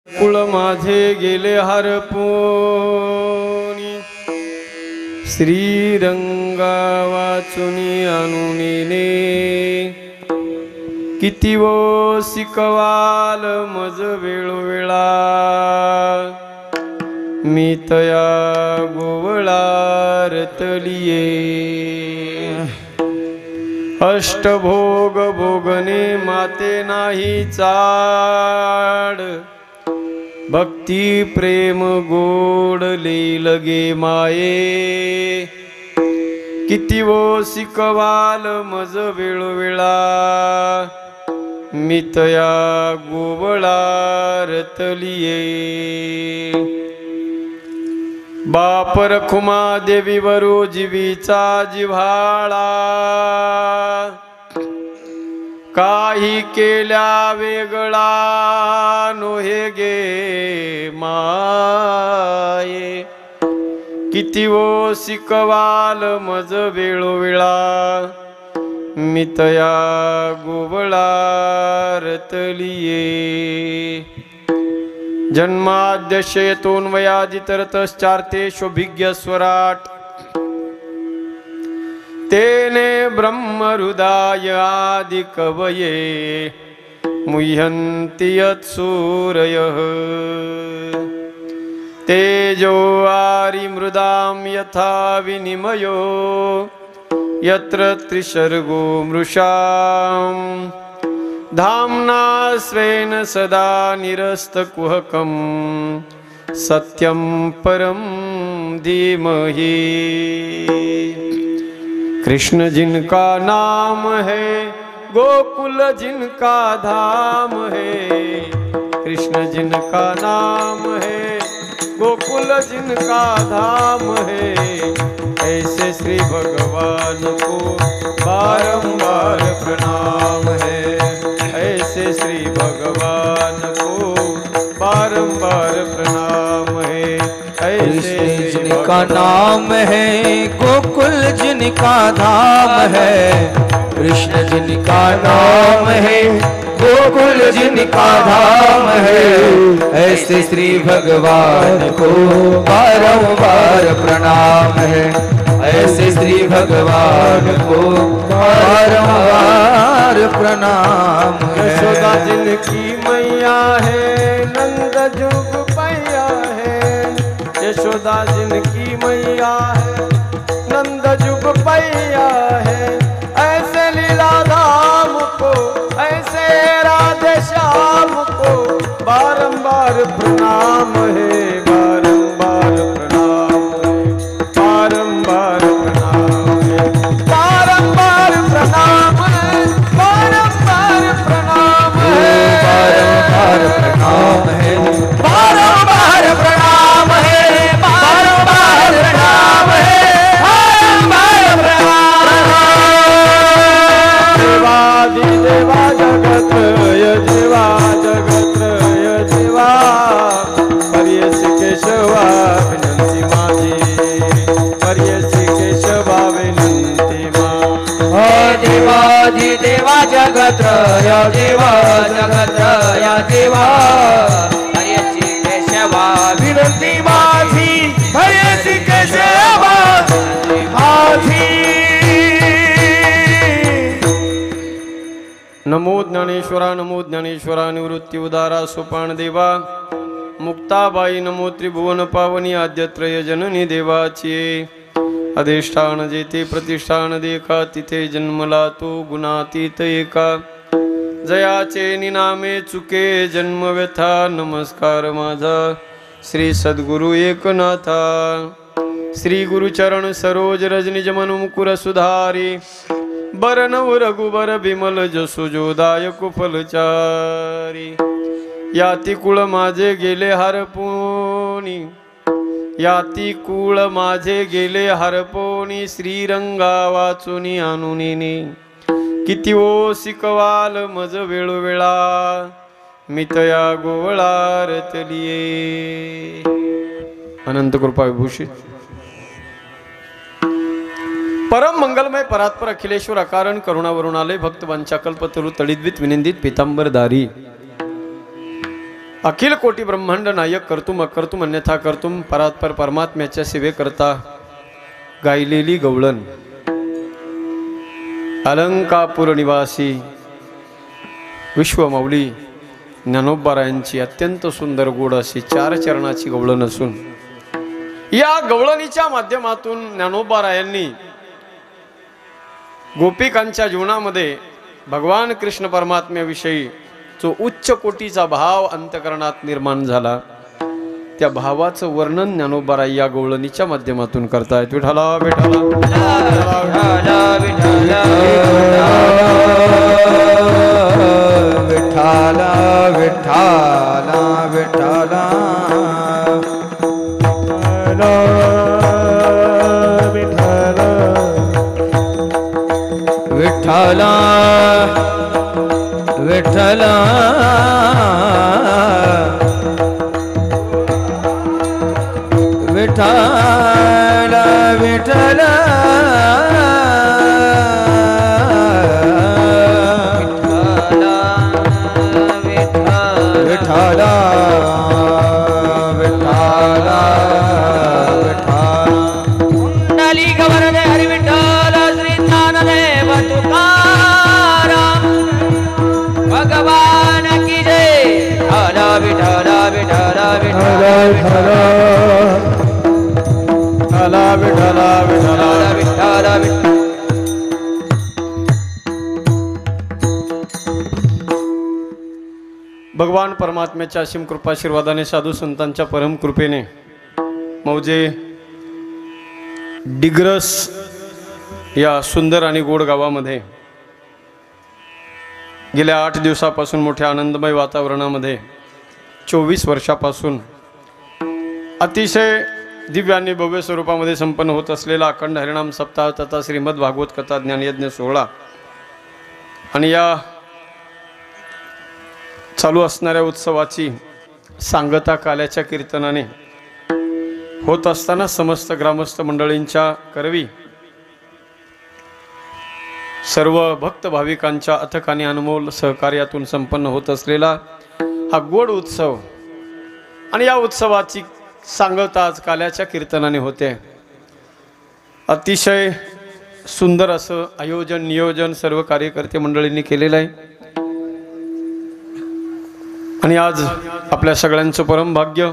कुळ माझे गेले हरपूनी श्रीरंगा वाचुनी अनुनीने किती वो शिकवाल मज वेळोवेळा मी तया गोवळारतलिये अष्टभोग भोगने माते नाही चाड भक्ती प्रेम गोड लगे माये किती वो शिकवाल मज वेळोवेळा मी तया गोवळारतलिये बाप रखुमा देवीवरू जीवीचा जिव्हाळा काही केल्या वेगळा नोहे गे माये किती वो शिकवाल मज वेळोवेळा मी तया गोवळारतलिये जन्माद्यशयतोन्वयादितरतश्चार्तेष्वभिज्ञ स्वराट तेने ब्रह्महृदाय आदि कवये मुह्यन्ति यत्सूरयः तेजो वारिमृदां यथा विनिमयो यत्र त्रिसर्गो मृषाम् धाम्ना स्वेन सदा निरस्तकुहकं सत्यं परं धीमहि। कृष्ण जिनका नाम है गोकुल जिनका धाम है, कृष्ण जिनका नाम है गोकुल जिनका धाम है, ऐसे श्री भगवान को बारंबार प्रणाम है, ऐसे श्री भगवान को बारंबार प्रणाम है। ऐसे जिनका नाम है गोकुल जिनका धाम है, कृष्ण जिनका नाम है गोकुल जिनका धाम है, ऐसे श्री भगवान को बारंबार प्रणाम है, ऐसे श्री भगवान को बारंबार प्रणाम है। यशोदा जिनकी मैया है नंद जुग पैया है, यशोदा जिनकी मैया है नंद जुग पैया है, ऐसे लीला धाम को ऐसे राधे श्याम को बारंबार प्रणाम है, बारंबार प्रणाम है, बारंबार प्रणाम है, बारंबार प्रणाम है, बारंबार प्रणाम है, बारंबार प्रणाम है, बारंबार प्रणाम है, बारंबार प्रणाम है, बारंबार प्रणाम। देवादि देवा जगत्रय जीवा जगत्रय जीवा पर्यसी केशवा विनंती माझी, पर्यसी केशवा विनंती मा। देवादि देवा जगत्रय देवा जगत्रय देवा हरिची केशवा विनंती माझी पर्यसी केशवा माझी। नमो ज्ञानेश्वरा नमो ज्ञानेश्वरा निवृत्ती उदारा सोपान देवा मुक्ताबाई नमो त्रिभुवन पावनी आद्यत्रय जननी देवाची अधिष्ठान जेते प्रतिष्ठान देका तिथे जन्मला तो गुणातीत एका जयाचे निनामे चुके जन्म व्यथा नमस्कार माझा श्री सद्गुरु एकनाथा श्री गुरुचरण सरोज रजनिज मनुमुकुर सुधारी बरनव रघुबर बिमल जसु जोदायक फलचारी याती कुळ माझे गेले हरपुनी याती कुळ माझे गेले हरपोनी श्रीरंगा वाचुनी अनुनीने किती ओ शिकवाल मज वेळोवेळा मी तया गोवळारतलिये। अनंत कृपा विभूषित परम मंगलमय परात्पर अखिलेश्वर अकारण करुणावरुणालय भक्त वंचाकल्पतरु तळिद्वित विनिंदित पीतांबरधारी अखिल कोटी ब्रह्मांड नायक करतुम अकर्तुम अन्यथा करतुम परात्पर परमात्म्याच्या सेवेकरता गायलेली गवळण अलंकापूर निवासी विश्वमौली ज्ञानोबारायांची अत्यंत सुंदर गोड अशी 4 चरणाची गवळण असून या गवळणीच्या माध्यमातून ज्ञानोबारायांनी गोपिकांच्या जीवनामध्ये भगवान कृष्ण परमात्म्याविषयी जो उच्च कोटीचा भाव अंतकरणात निर्माण झाला त्या भावाचं वर्णन ज्ञानोबाराय या गवळणीच्या माध्यमातून करतायत. विठ्ठला विठ्ठला विठ्ठला विठ्ठला विठ्ठला विठ्ठला विठ्ठला विठ्ठला विठ्ठला विठ्ठला विठ्ठला कुंडली गवरदे हरी विठ्ठल श्री ज्ञानदेव तुकाराम भगवान की जय. विठ्ठला विठ्ठला विठ्ठला विठ्ठला विठ्ठला विठ्ठला विठ्ठला विठ्ठला भगवान परमात्म्याच्या असीम कृपाशीर्वादाने साधू संतांच्या परम कृपेने मौजे डिग्रस या सुंदर आणि गोड गावामध्ये गेल्या 8 दिवसापासून मोठ्या आनंदमय वातावरणामध्ये 24 वर्षापासून अतिशय दिव्य आणि भव्य स्वरूपामध्ये संपन्न होत असलेला अखंड हरिनाम सप्ताह तथा श्रीमद भागवत कथा ज्ञानयज्ञ सोहळा आणि या चालू असणाऱ्या उत्सवाची सांगता काल्याच्या कीर्तनाने होत असताना समस्त ग्रामस्थ मंडळींच्या करवी सर्व भक्त भाविकांच्या अथक आणि अनमोल सहकार्यातून संपन्न होत असलेला हा गोड उत्सव आणि या उत्सवाची सांगता आज काल्याच्या कीर्तनाने होते. अतिशय सुंदर असं आयोजन नियोजन सर्व कार्यकर्ते मंडळींनी केलेलं आहे आणि आज आपल्या सगळ्यांचं परम भाग्य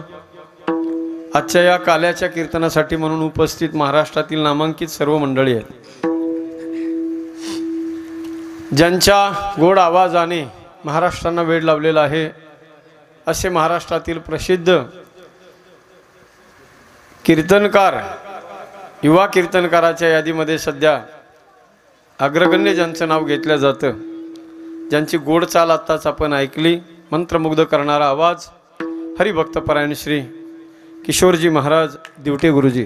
आजच्या या काल्याच्या कीर्तनासाठी म्हणून उपस्थित महाराष्ट्रातील नामांकित सर्व मंडळी आहेत ज्यांच्या गोड आवाजाने महाराष्ट्रांना वेड लावलेला आहे. असे महाराष्ट्रातील प्रसिद्ध कीर्तनकार युवा कीर्तनकाराच्या यादीमध्ये सध्या अग्रगण्य ज्यांचं नाव घेतलं जातं ज्यांची गोड चाल आत्ताच आपण ऐकली मंत्रमुग्ध करणारा आवाज हरिभक्तपरायण श्री किशोरजी महाराज दिवटे गुरुजी.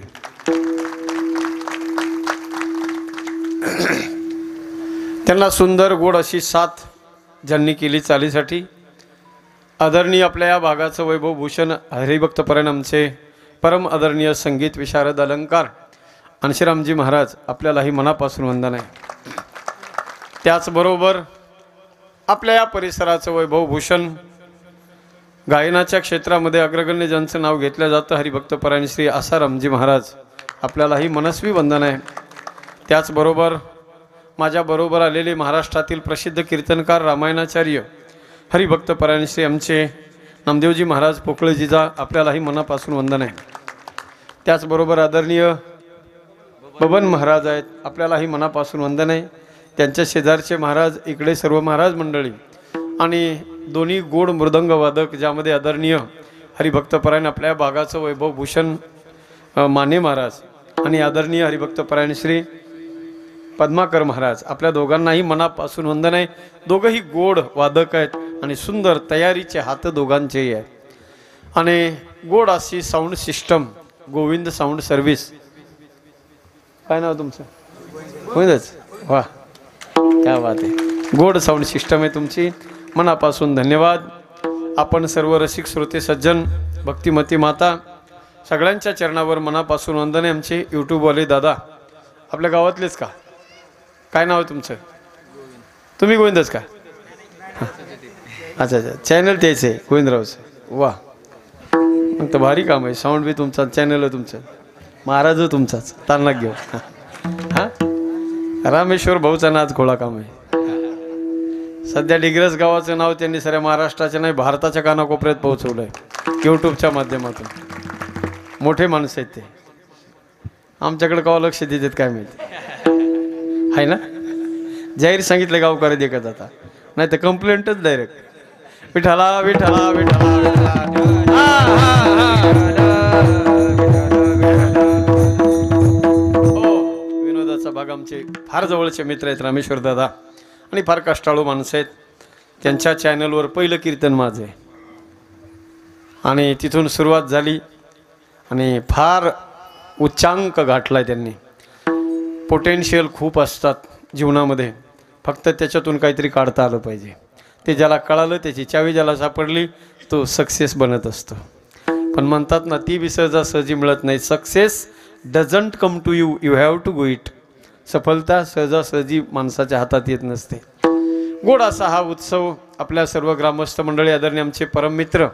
त्यांना सुंदर गोड अशी साथ ज्यांनी केली चालीसाठी आदरणीय आपल्या या भागाचं वैभव भूषण हरिभक्तपरायण आमचे परम आदरणीय संगीत विशारद अलंकार अंशरामजी महाराज आपल्यालाही मनापासून वंदन आहे. त्याचबरोबर आपल्या या परिसराचं वैभव भूषण गायनाच्या क्षेत्रामध्ये अग्रगण्य ज्यांचं नाव घेतलं जातं हरिभक्तपरायण श्री आसारामजी महाराज आपल्यालाही मनस्वी वंदन आहे. त्याचबरोबर माझ्याबरोबर आलेले महाराष्ट्रातील प्रसिद्ध कीर्तनकार रामायणाचार्य हरिभक्तपरायण श्री आमचे नामदेवजी महाराज पोकळेजीचा आपल्यालाही मनापासून वंदन आहे. त्याचबरोबर आदरणीय बबन महाराज आहेत आपल्यालाही मनापासून वंदन आहे. त्यांच्या शेजारचे महाराज इकडे सर्व महाराज मंडळी आणि दोन्ही गोड मृदंग वादक ज्यामध्ये आदरणीय हरिभक्तपरायण आपल्या भागाचं वैभव भूषण माने महाराज आणि आदरणीय हरिभक्तपरायण श्री पद्माकर महाराज आपल्या दोघांनाही मनापासून वंदन आहे. दोघंही गोड वादक आहेत आणि सुंदर तयारीचे हात दोघांचेही आहे आणि गोड अशी sound system Govind sound service. काय नाव तुमचं? गोविंदच. वा क्या बात आहे. गोड साऊंड सिस्टम आहे तुमची. मनापासून धन्यवाद. आपण सर्व रसिक श्रोते सज्जन भक्तिमती माता सगळ्यांच्या चरणावर मनापासून वंदन आहे. आमचे यूट्यूबवाले दादा आपल्या गावातलेच का? काय नाव आहे तुमचं? तुम्ही गोविंदच का? अच्छा अच्छा चॅनल तेच आहे गोविंदरावचं. वा, मग तर भारी काम आहे. साऊंड बी तुमचा, चॅनल आहे तुमचं, महाराज तुमचाच, तारणाक घेऊ. हां, रामेश्वर भाऊचा नाच खोळा काम आहे. सध्या डिग्रस गावाचं नाव त्यांनी साऱ्या महाराष्ट्राच्या नाही भारताच्या कानाकोपऱ्यात पोहोचवलं आहे यूट्यूबच्या माध्यमातून. मोठे माणसं आहेत ते. आमच्याकडे गाव लक्ष देतात काय माहिती आहे ना. जाहीर सांगितलं गावकरी देखत आता, नाही तर कंप्लेंटच डायरेक्ट. विठाला विठाला विठाला विनोदाचा भाग. आमचे फार जवळचे मित्र आहेत रामेश्वर दादा, आणि फार कष्टाळू माणसं आहेत. त्यांच्या चॅनलवर पहिलं कीर्तन माझं आहे, आणि तिथून सुरुवात झाली आणि फार उच्चांक गाठला आहे त्यांनी. पोटेन्शियल खूप असतात जीवनामध्ये, फक्त त्याच्यातून काहीतरी काढता आलं पाहिजे. ते ज्याला कळालं, त्याची चावी ज्याला सापडली, तो सक्सेस बनत असतो. पण म्हणतात ना, ती बी सहजासहजी मिळत नाही. Success doesn't come to you, you have to go it. सफलता सहजासहजी माणसाच्या हातात येत नसते. गोड असा हा उत्सव आपल्या सर्व ग्रामस्थ मंडळी, आदरणीय आमचे परममित्र,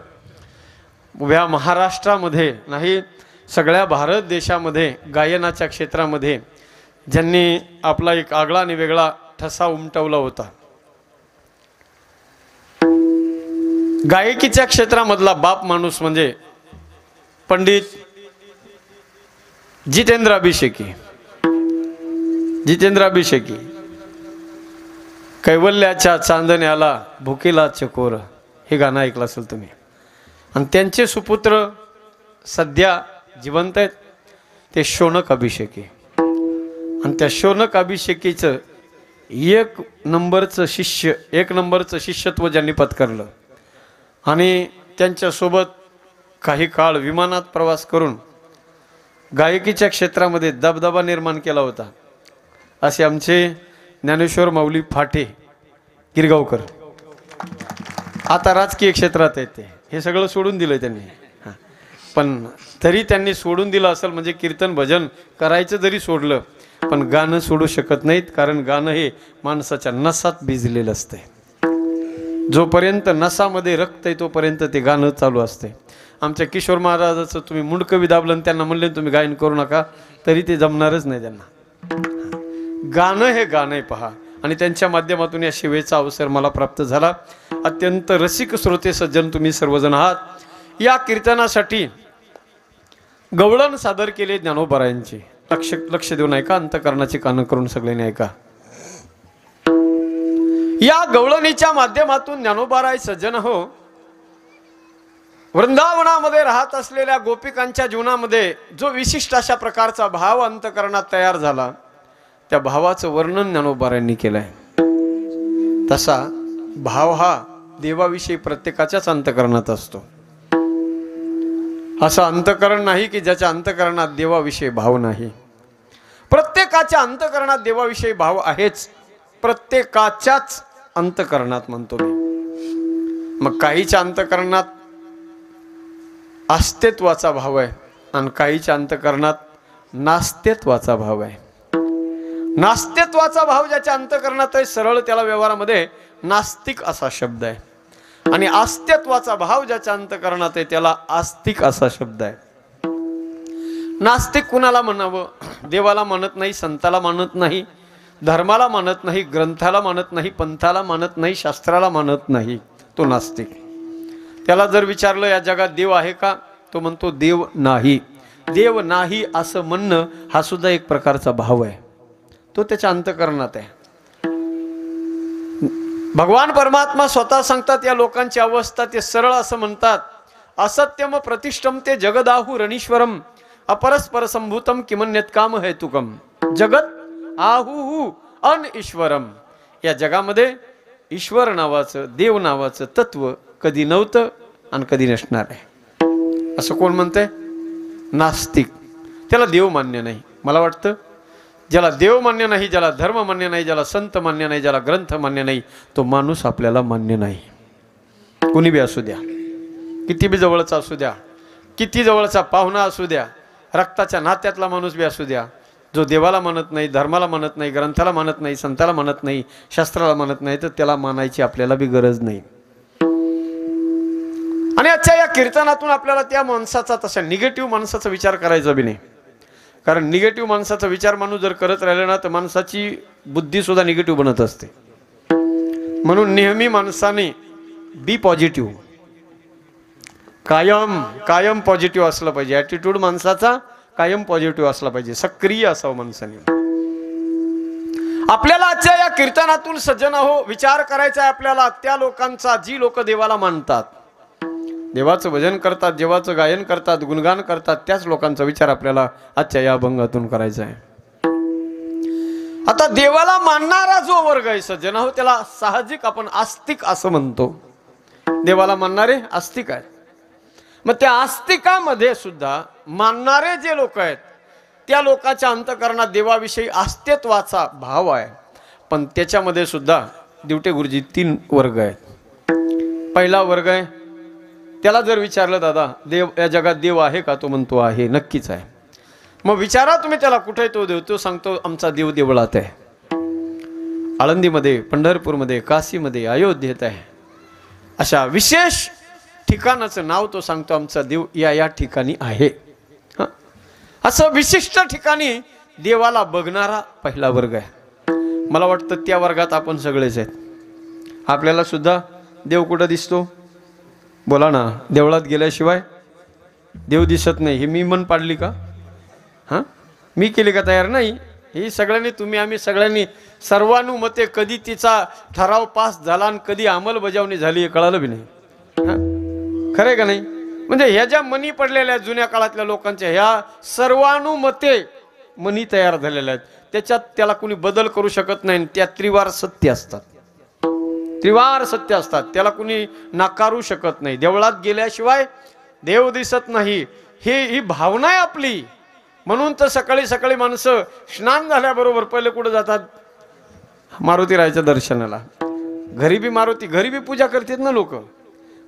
उभ्या महाराष्ट्रामध्ये नाही सगळ्या भारत देशामध्ये गायनाच्या क्षेत्रामध्ये ज्यांनी आपला एक आगळा आणि वेगळा ठसा उमटवला होता. गायकीच्या क्षेत्रामधला बाप माणूस म्हणजे पंडित जितेंद्र अभिषेकी. जितेंद्र अभिषेकी, कैवल्याच्या चांदण्याला भुकेला चकोर, हे गाणं ऐकलं असेल तुम्ही. आणि त्यांचे सुपुत्र सध्या जिवंत आहेत, ते शौनक अभिषेकी. आणि त्या शौनक अभिषेकीचं एक नंबरचं शिष्यत्व ज्यांनी पत्करलं, आणि त्यांच्यासोबत काही काळ विमानात प्रवास करून गायकीच्या क्षेत्रामध्ये दबदबा निर्माण केला होता, असे आमचे ज्ञानेश्वर माऊली फाटे गिरगावकर. आता राजकीय क्षेत्रात आहेत ते. हे सगळं सोडून दिलं त्यांनी. हां, पण तरी त्यांनी सोडून दिलं असेल म्हणजे कीर्तन भजन करायचं जरी सोडलं, पण गाणं सोडू शकत नाहीत. कारण गाणं हे माणसाच्या नसात भिजलेलं असते. जोपर्यंत नसामध्ये रक्त आहे तोपर्यंत ते गाणं चालू असते. आमच्या किशोर महाराजाचं तुम्ही मुंडकं बी दाबलं आणि त्यांना म्हणले तुम्ही गायन करू नका, तरी ते जमणारच नाही त्यांना. गाणं हे गाणं आहे पहा. आणि त्यांच्या माध्यमातून या सेवेचा अवसर मला प्राप्त झाला. अत्यंत रसिक श्रोते सज्जन तुम्ही सर्वजण आहात. या कीर्तनासाठी गवळण सादर केले ज्ञानोबारायांचे. लक्ष देऊन ऐका, अंतकरणाची कानं करून सगळ्यांनी ऐका. या गवळणीच्या माध्यमातून ज्ञानोबाराय सज्जन हो, वृंदावनामध्ये राहत असलेल्या गोपिकांच्या जीवनामध्ये जो विशिष्ट अशा प्रकारचा भाव अंतकरणात तयार झाला, त्या भावाचं वर्णन ज्ञानोबारायांनी केलंय. तसा भाव हा देवाविषयी प्रत्येकाच्याच अंतकरणात असतो. असं अंतकरण नाही की ज्याच्या अंतकरणात देवाविषयी भाव नाही. प्रत्येकाच्या अंतकरणात देवाविषयी भाव आहेच. प्रत्येकाच्याच अंतकरणात म्हणतो मी. मग काहीच्या अंतकरणात अस्तित्वाचा भाव आहे आणि काहीच्या अंतकरणात नास्तित्वाचा भाव आहे. नास्तित्वाचा भाव ज्याच्या अंतकरणात आहे, सरळ त्याला व्यवहारामध्ये नास्तिक असा शब्द आहे. आणि अस्तित्वाचा भाव ज्याच्या अंतकरणात आहे त्याला आस्तिक असा शब्द आहे. नास्तिक कुणाला म्हणावं? देवाला मानत नाही, संताला मानत नाही, धर्माला मानत नाही, ग्रंथाला मानत नाही, पंथाला मानत नाही, शास्त्राला मानत नाही, तो नास्तिक. त्याला जर विचारलं या जगात देव आहे का, तो म्हणतो देव नाही. देव नाही असं म्हणणं हा सुद्धा एक प्रकारचा भाव आहे, तो त्याच्या अंतकरणात आहे. भगवान परमात्मा स्वतः सांगतात या लोकांची अवस्था, ते सरळ असं म्हणतात, असत्यम प्रतिष्ठम ते जगदाहु रणीश्वरम अपरस्पर संभूतम किमन्यत काम हेतुकम. जगत आहु अन ईश्वरम. या जगामध्ये ईश्वर नावाचं, देव नावाचं तत्व कधी नव्हतं आणि कधी नसणार आहे असं कोण म्हणतंय? नास्तिक. त्याला देव मान्य नाही. मला वाटतं ज्याला देव मान्य नाही, ज्याला धर्म मान्य नाही, ज्याला संत मान्य नाही, ज्याला ग्रंथ मान्य नाही, तो माणूस आपल्याला मान्य नाही. कुणी बी असू द्या, किती बी जवळचा असू द्या, किती जवळचा पाहुणा असू द्या, रक्ताच्या नात्यातला माणूस बी असू द्या, जो देवाला मानत नाही, धर्माला मानत नाही, ग्रंथाला मानत नाही, संताला मानत नाही, शास्त्राला मानत नाही, तर त्याला मानायची आपल्याला बी गरज नाही. आणि आजच्या या कीर्तनातून आपल्याला त्या माणसाचा, तशा निगेटिव्ह माणसाचा विचार करायचा बी नाही. कारण निगेटिव्ह माणसाचा विचार माणूस जर करत राहिला ना तर माणसाची बुद्धी सुद्धा निगेटिव्ह बनत असते. म्हणून नेहमी माणसाने बी पॉझिटिव्ह, कायम पॉझिटिव्ह असलं पाहिजे. ॲटिट्यूड माणसाचा कायम पॉझिटिव्ह असला पाहिजे, सक्रिय असावं माणसाने. आपल्याला आजच्या या कीर्तनातून सज्जन हो विचार करायचा आहे आपल्याला त्या लोकांचा, जी लोक देवाला मानतात, देवाचं भजन करतात, देवाचं गायन करतात, गुणगान करतात, त्याच लोकांचा विचार आपल्याला आजच्या या अभंगातून करायचा आहे. आता देवाला मानणारा जो वर्ग आहे सज्जन हो, त्याला साहजिक आपण आस्तिक असं म्हणतो. देवाला मानणारे आस्तिक आहेत. मग त्या आस्तिकामध्ये सुद्धा मानणारे जे लोक आहेत त्या लोकांच्या अंतःकरणात देवाविषयी अस्तित्वाचा भाव आहे. पण त्याच्यामध्ये सुद्धा दिवटे गुरुजी 3 वर्ग आहेत. पहिला वर्ग आहे, त्याला जर विचारलं दादा देव या जगात देव आहे का, तो म्हणतो आहे, नक्कीच आहे. मग विचारा तुम्ही त्याला कुठे तो देव, तो सांगतो आमचा देव देवळात आहे, आळंदीमध्ये, पंढरपूरमध्ये, काशीमध्ये, अयोध्येत आहे. अशा विशेष ठिकाणाचं नाव तो सांगतो आमचा देव या ठिकाणी आहे. असं विशिष्ट ठिकाणी देवाला बघणारा पहिला वर्ग आहे. मला वाटतं त्या वर्गात आपण सगळेच आहेत. आपल्याला सुद्धा देव कुठं दिसतो? बोला ना. देवळात गेल्याशिवाय देव दिसत नाही. हे मी मन पाडली का? हां, मी केली का तयार? नाही. ही सगळ्यांनी, तुम्ही आम्ही सगळ्यांनी सर्वानुमते कधी तिचा ठराव पास झाला आणि कधी अंमलबजावणी झाली हे कळालं बी नाही. खरं का नाही? म्हणजे ह्या ज्या मनी पडलेल्या जुन्या काळातल्या लोकांच्या ह्या सर्वानुमते मनी तयार झालेल्या आहेत, त्याच्यात त्याला कुणी बदल करू शकत नाही. त्या त्रिवार सत्य असतात, त्रिवार सत्य असतात, त्याला कुणी नाकारू शकत नाही. देवळात गेल्याशिवाय देव दिसत नाही ही भावना आहे आपली. म्हणून तर सकाळी सकाळी माणसं स्नान झाल्याबरोबर पहिले कुठं जातात? मारुतीरायाच्या दर्शनाला. घरी बी पूजा करतात ना लोक.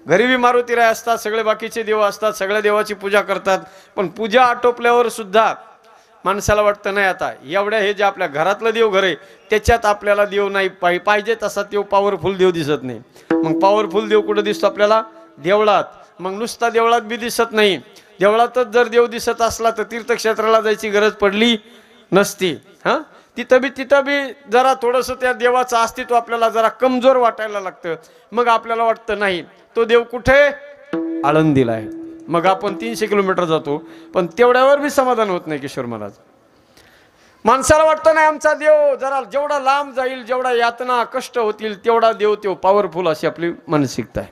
घरी बी मारुतीराय असतात, सगळे बाकीचे देव असतात, सगळ्या देवाची पूजा करतात. पण पूजा आटोपल्यावर सुद्धा माणसाला वाटतं नाही आता एवढ्या हे जे आपल्या घरातलं देव घर आहे त्याच्यात आपल्याला देव नाही पाहिजे तसा देव पॉवरफुल देव दिसत नाही. मग पॉवरफुल देव कुठं दिसतो आपल्याला? देवळात. मग नुसता देवळात बी दिसत नाही. देवळातच जर देव दिसत असला तर तीर्थक्षेत्राला जायची गरज पडली नसती. हां, तिथं बी जरा थोडंसं त्या देवाचं अस्तित्व आपल्याला जरा कमजोर वाटायला लागतं. मग आपल्याला वाटतं नाही तो देव कुठे? आळंदीला आहे. मग आपण 300 किलोमीटर जातो, पण तेवढ्यावर बी समाधान होत नाही. किशोर महाराज, माणसाला वाटतं नाही आमचा देव जरा जेवढा लांब जाईल, जेवढा यातना कष्ट होतील तेवढा देव तो पॉवरफुल, अशी आपली मानसिकता आहे.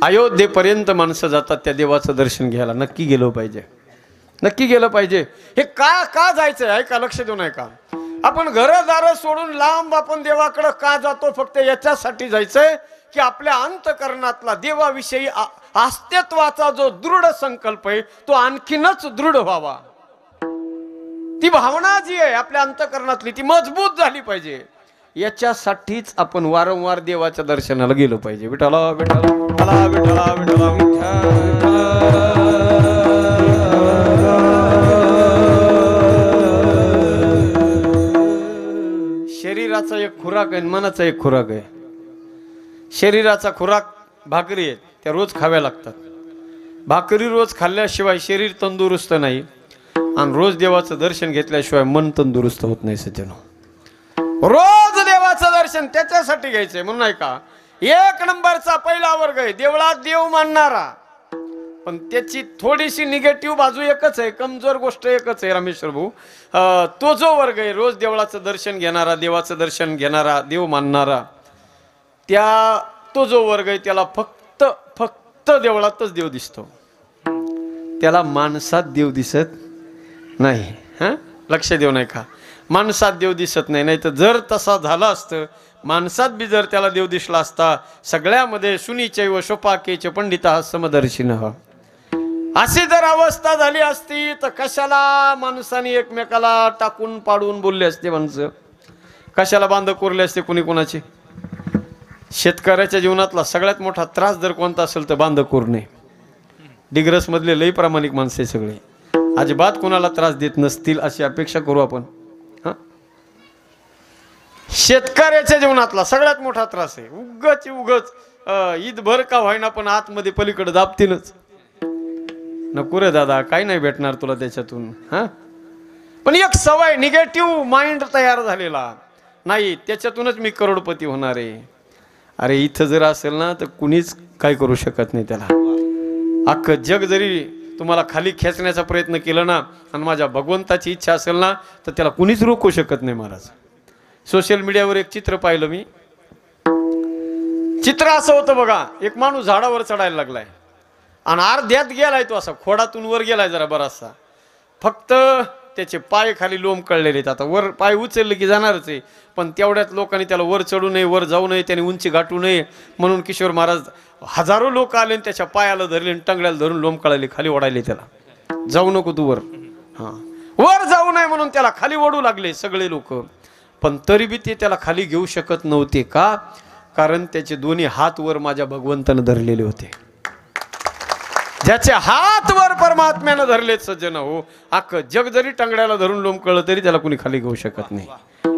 अयोध्येपर्यंत माणसं जातात त्या देवाचं दर्शन घ्यायला. नक्की गेलं पाहिजे, नक्की गेलं पाहिजे. हे का जायचं आहे का? लक्ष देऊ नये का? आपण घरदार सोडून लांब आपण देवाकडे का जातो? फक्त याच्यासाठी जायचंय की आपल्या अंतःकरणातला देवाविषयी अस्तित्वाचा जो दृढ संकल्प आहे तो आणखीनच दृढ व्हावा. ती भावना जी आहे आपल्या अंतःकरणातली ती मजबूत झाली पाहिजे. याच्यासाठीच आपण वारंवार देवाच्या दर्शनाला गेलो पाहिजे. विठ्ठला विठ्ठला विठ्ठला विठ्ठला विठ्ठला. शरीराचा एक खुराक आहे, मनाचा एक खुराक आहे. शरीराचा खुराक भाकरी आहे, त्या रोज खाव्या लागतात. भाकरी रोज खाल्ल्याशिवाय शरीर तंदुरुस्त नाही आणि रोज देवाचं दर्शन घेतल्याशिवाय मन तंदुरुस्त होत नाही. सज्जनो, रोज देवाचं दर्शन त्याच्यासाठी घ्यायचंय म्हणून नाही का? 1 नंबरचा पहिला वर्ग आहे देवळात देव मानणारा. पण त्याची थोडीशी निगेटिव्ह बाजू एकच आहे, कमजोर गोष्ट एकच आहे रमेश्वर भाऊ. तो जो वर्ग आहे रोज देवळाचं दर्शन घेणारा, देवाचं दर्शन घेणारा, देव मानणारा, तो जो वर्ग आहे त्याला फक्त देवळातच देव दिसतो. त्याला माणसात देव दिसत नाही. हां, लक्ष देऊ नये का? माणसात देव दिसत नाही. नाही तर जर तसा झाला असतं, माणसात बी जर त्याला देव दिसला असता, सगळ्यामध्ये सुनीचैव शोपाकेच पंडिता समदर्शिनः अशी जर अवस्था झाली असती तर कशाला माणसाने एकमेकाला टाकून पाडून बोलले असते माणसं? कशाला बांध कोरले असते कुणी कोणाचे? शेतकऱ्याच्या जीवनातला सगळ्यात मोठा त्रास जर कोणता असेल तर बांध कोरणे. डिग्रस मधले लई प्रामाणिक माणसे सगळे अजिबात कोणाला त्रास देत नसतील अशी अपेक्षा करू आपण. शेतकऱ्याच्या जीवनातला सगळ्यात मोठा त्रास आहे उगच ईदभर का व्हायना पण आतमध्ये पलीकडे दाबतीनच. नको रे दादा, काही नाही भेटणार तुला त्याच्यातून. हा, पण एक सवय, निगेटिव्ह माइंड तयार झालेला नाही, त्याच्यातूनच मी करोडपती होणार आहे. अरे इथं जर असेल ना तर कुणीच काय करू शकत नाही त्याला. अख्खं जग जरी तुम्हाला खाली खेचण्याचा प्रयत्न केला ना आणि माझ्या भगवंताची इच्छा असेल ना तर त्याला कुणीच रोखू शकत नाही महाराज. सोशल मीडियावर एक चित्र पाहिलं मी. चित्र असं होतं बघा, एक माणूस झाडावर चढायला लागलाय आणि अर्ध्यात गेलाय तो, असा खोडातून वर गेलाय जरा बराचसा, फक्त त्याचे पाय खाली लोंब कळलेले आहेत. आता वर पाय उचलले की जाणारच आहे, पण तेवढ्यात लोकांनी त्याला वर चढू नये, वर जाऊ नये, त्याने उंची गाठू नये म्हणून किशोर महाराज हजारो लोक आले आणि त्याच्या पायाला धरले आणि टंगड्याला धरून लोंब कळाले, खाली ओढायले त्याला. जाऊ नको तू वर, हा वर जाऊ नये म्हणून त्याला खाली ओढू लागले सगळे लोक. पण तरी बी ते त्याला खाली घेऊ शकत नव्हते. का? कारण त्याचे दोन्ही हात वर माझ्या भगवंतानं धरलेले होते. ज्याचे हात वर परमात्म्यानं धरलेत सज्जन हो, अख्खं जग जरी टंगड्याला धरून लोंब कळलं तरी त्याला कुणी खाली घेऊ शकत नाही.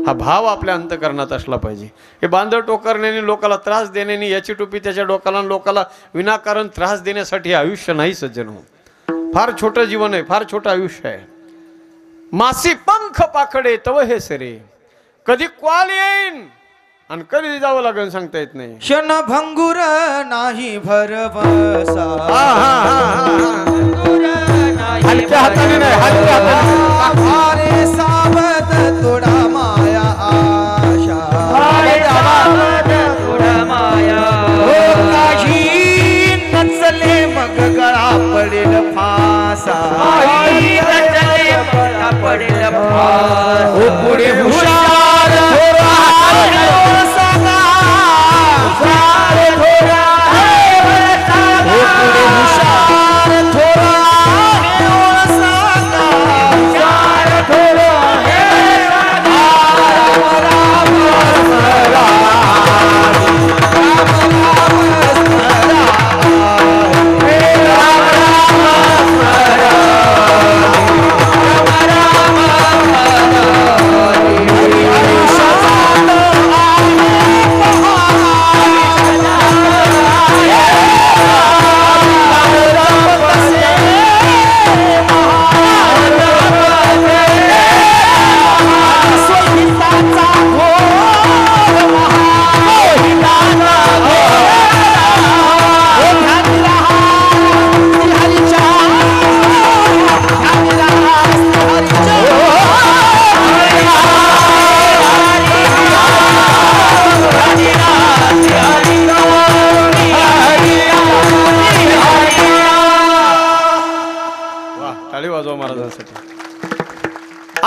हा भाव आपल्या अंतकरणात असला पाहिजे. हे बांधव टोकरण्याने, लोकाला त्रास देण्याने, याची टोपी त्याच्या डोक्याला, लोकाला विनाकारण त्रास देण्यासाठी आयुष्य नाही सज्जन हो. फार छोटं जीवन आहे, फार छोटं आयुष्य आहे. मासी पंख पाखडे तव हे सरे, कधी क्वाल येईन आणि कधी जावं लागेल सांगता येत नाही. क्षणभंगुर नाही भरवसा, हलक्या हाताने नाही, हलक्या हाताने. अरे सावध तुडा माया आशा, तुडा माया काही नचले मग गळा पडेल फासा, पडेल फासा. पुढे हुशार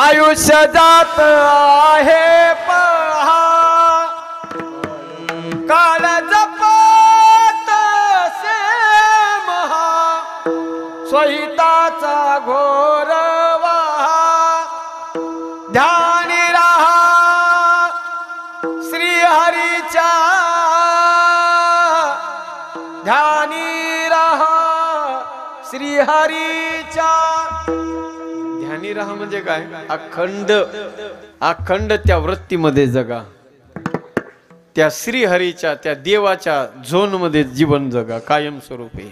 आयुष्य जात आहे पहा, काळ जपत से महा, स्वहिताचा घोर वाहा, ध्यानी राहा श्री हरीच्या, ध्यानी राहा श्री हरीच्या. ध्यानी राहा म्हणजे काय? अखंड अखंड त्या वृत्तीमध्ये जगा, त्या श्रीहरीच्या, त्या देवाच्या झोन मध्ये जीवन जगा कायमस्वरूपी.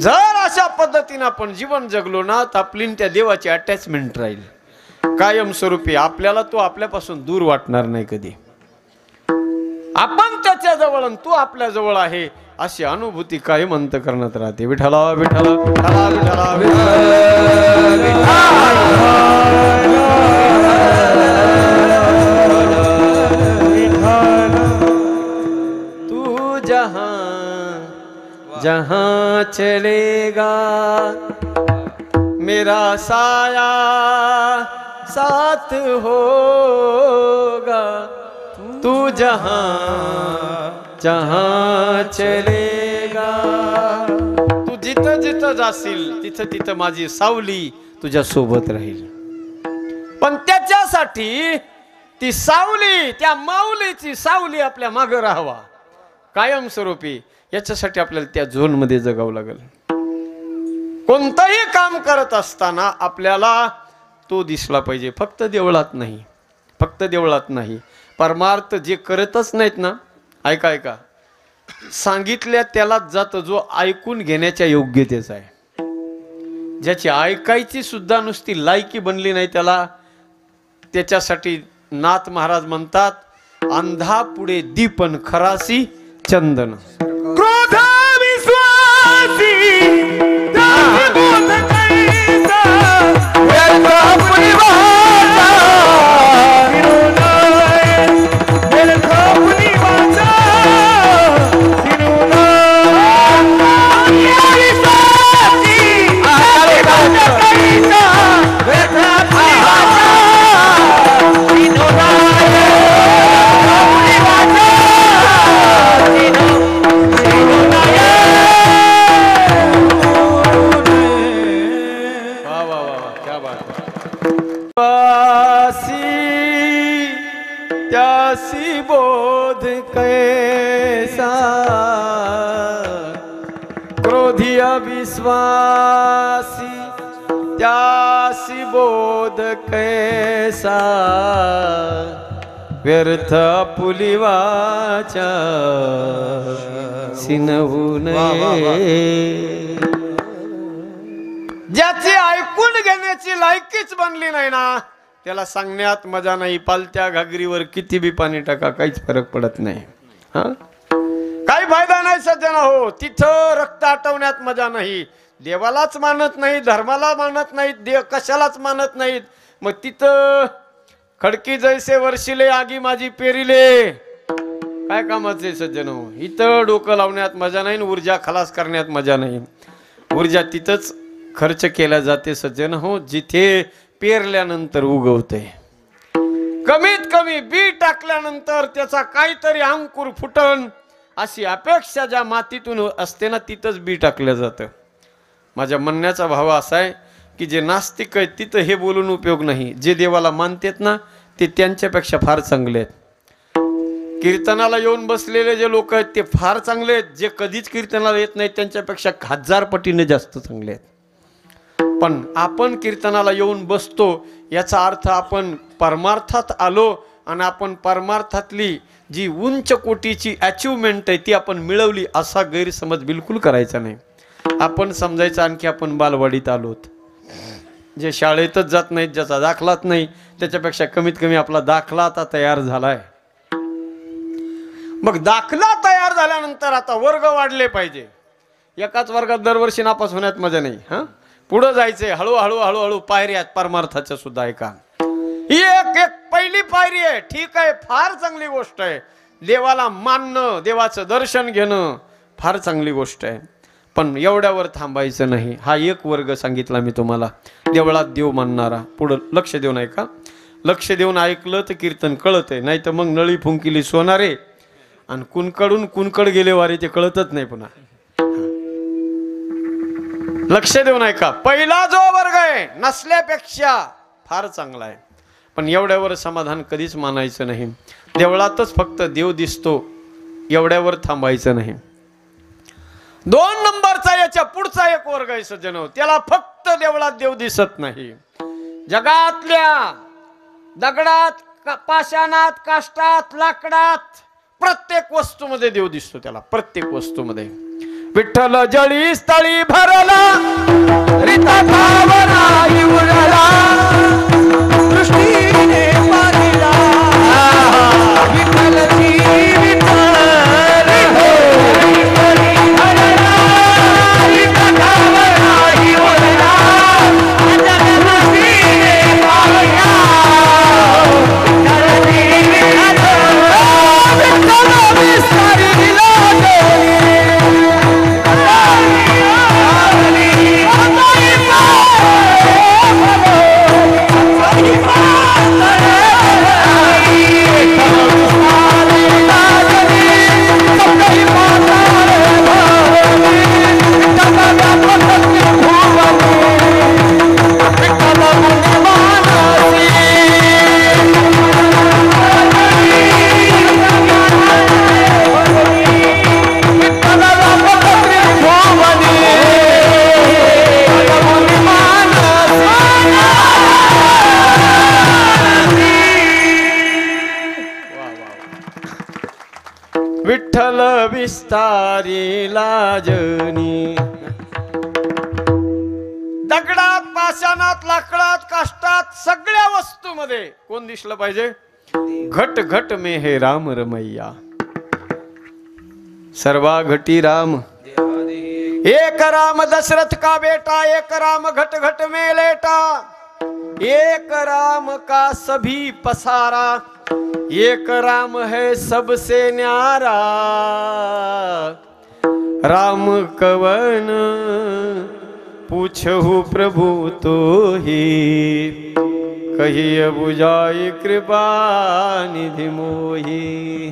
जर अशा पद्धतीने आपण जीवन जगलो ना तर आपली त्या देवाची अटॅचमेंट राहील कायमस्वरूपी. आपल्याला तो आपल्यापासून दूर वाटणार नाही कधी. आपण त्याच्या जवळ आणि तो आपल्या जवळ आहे अशी अनुभूती कायम अंतकरणात राहते. विठ्ठला विठ्ठला विठ्ठला विठ्ठला विठ्ठला. तू जहां जहां चलेगा मेरा साया साथ होगा, तू जहां जहां चलेगा. तू जिथं जिथं जाशील तिथं तिथं माझी सावली तुझ्या सोबत राहील. पण त्याच्यासाठी ती सावली, त्या माऊलीची सावली आपल्या मागं राहावा कायमस्वरूपी. याच्यासाठी आपल्याला त्या झोन मध्ये जगावं लागेल. कोणतंही काम करत असताना आपल्याला तो दिसला पाहिजे. फक्त देवळात नाही, फक्त देवळात नाही, परमार्थ जे करतच नाहीत ना, ऐका ऐका, सांगितल्या त्यालाच जातं जो ऐकून घेण्याच्या योग्यतेचा आहे. ज्याची ऐकायची सुद्धा नुसती लायकी बनली नाही त्याला, त्याच्यासाठी नाथ महाराज म्हणतात, अंधा पुढे दीपन खरासी चंदन. क्रोध विश्वासी बोध कैसा व्यर्थ आपली वाचा विनोदाय व्यर्थ आपली वाचा त्यासी बोध कैसा क्रोधी अविश्वासी त्यासी बोध कैसा व्यर्थ आपुली वाचा सिनवू नये. ज्याची ऐकून घेण्याची लायकीच बनली नाही ना त्याला सांगण्यात मजा नाही. पालत्या घागरीवर किती बी पाणी टाका काहीच फरक पडत नाही. हा, काही फायदा नाही सज्जना हो. तिथं रक्त आटवण्यात मजा नाही. देवालाच मानत नाही, धर्माला मानत नाहीत, देव कशालाच मानत नाहीत. मग तिथं खडकी जैसे वर्षिले आगी माझी पेरिले काय कामाचे सज्जन हो. इथं डोकं लावण्यात मजा नाही, ऊर्जा खलास करण्यात मजा नाही. ऊर्जा तिथंच खर्च केला जाते सज्जन हो जिथे पेरल्यानंतर उगवते. कमीत कमी बी टाकल्यानंतर त्याचा काहीतरी अंकुर फुटन अशी अपेक्षा ज्या मातीतून असते ना तिथंच बी टाकलं जातं. माझ्या म्हणण्याचा भाव असा आहे की जे नास्तिक आहेत तिथं हे बोलून उपयोग नाही. जे देवाला मानतात ना ते त्यांच्यापेक्षा फार चांगले आहेत. कीर्तनाला येऊन बसलेले जे लोक आहेत ते फार चांगले आहेत. जे कधीच कीर्तनाला येत नाहीत त्यांच्यापेक्षा 1000 पटीने जास्त चांगले आहेत. पण आपण कीर्तनाला येऊन बसतो याचा अर्थ आपण परमार्थात आलो आणि आपण परमार्थातली जी उंच कोटीची अचिव्हमेंट आहे ती आपण मिळवली असा गैरसमज बिलकुल करायचा नाही. आपण समजायचं आणखी आपण बालवाडीत आलोत. जे शाळेतच जात नाहीत, ज्याचा दाखलाच नाही, त्याच्यापेक्षा कमीत कमी आपला दाखला आता तयार झालाय. मग दाखला तयार झाल्यानंतर आता वर्ग वाढले पाहिजे. एकाच वर्गात दरवर्षी नापास होण्यात मजा नाही. हा, पुढे जायचंय. हळूहळू हळूहळू पायऱ्या आहेत परमार्थाच्या सुद्धा. ऐका, ही एक पहिली पायरी आहे. ठीक आहे, फार चांगली गोष्ट आहे. देवाला मानणं, देवाचं दर्शन घेणं फार चांगली गोष्ट आहे. पण एवढ्यावर थांबायचं नाही. हा एक वर्ग सांगितला मी तुम्हाला, देवळात देव मानणारा. पुढं लक्ष देऊन ऐका. लक्ष देऊन ऐकलं तर कीर्तन कळत आहे, नाही तर मग नळी फुंकिली सोनारे आणि कुणकडून कुणकड गेले वारे ते कळतच नाही पुन्हा. लक्ष देऊन ऐका. पहिला जो वर्ग आहे नसल्यापेक्षा फार चांगला आहे. पण एवढ्यावर समाधान कधीच मानायचं नाही. देवळातच फक्त देव दिसतो एवढ्यावर थांबायचं नाही. 2 नंबरचा याच्या पुढचा एक वर्ग आहे सज्जनो, त्याला फक्त देवळात देव दिसत नाही. जगातल्या दगडात, पाषाणात, काष्टात, लाकडात प्रत्येक वस्तूमध्ये देव दिसतो त्याला. प्रत्येक वस्तूमध्ये विठ्ठल जळी स्थळी भरला रिता भावना उरला दृष्टीने पाहिला विठ्ठलची विठ्ठल विस्तारी लाजनी. दगडात, पाषाणात, लाकडात, काष्टात, सगळ्या वस्तूमध्ये कोण दिसलं पाहिजे? घट घट में हे राम रमैया. सर्वा घटी राम. एक राम दशरथ का बेटा, एक राम घट घट में लेटा, एक राम का सभी पसारा, एक राम है सबसे न्यारा. राम कवन पूछहु प्रभु तो ही, कहिए बुझाई कृपा निधि मोही.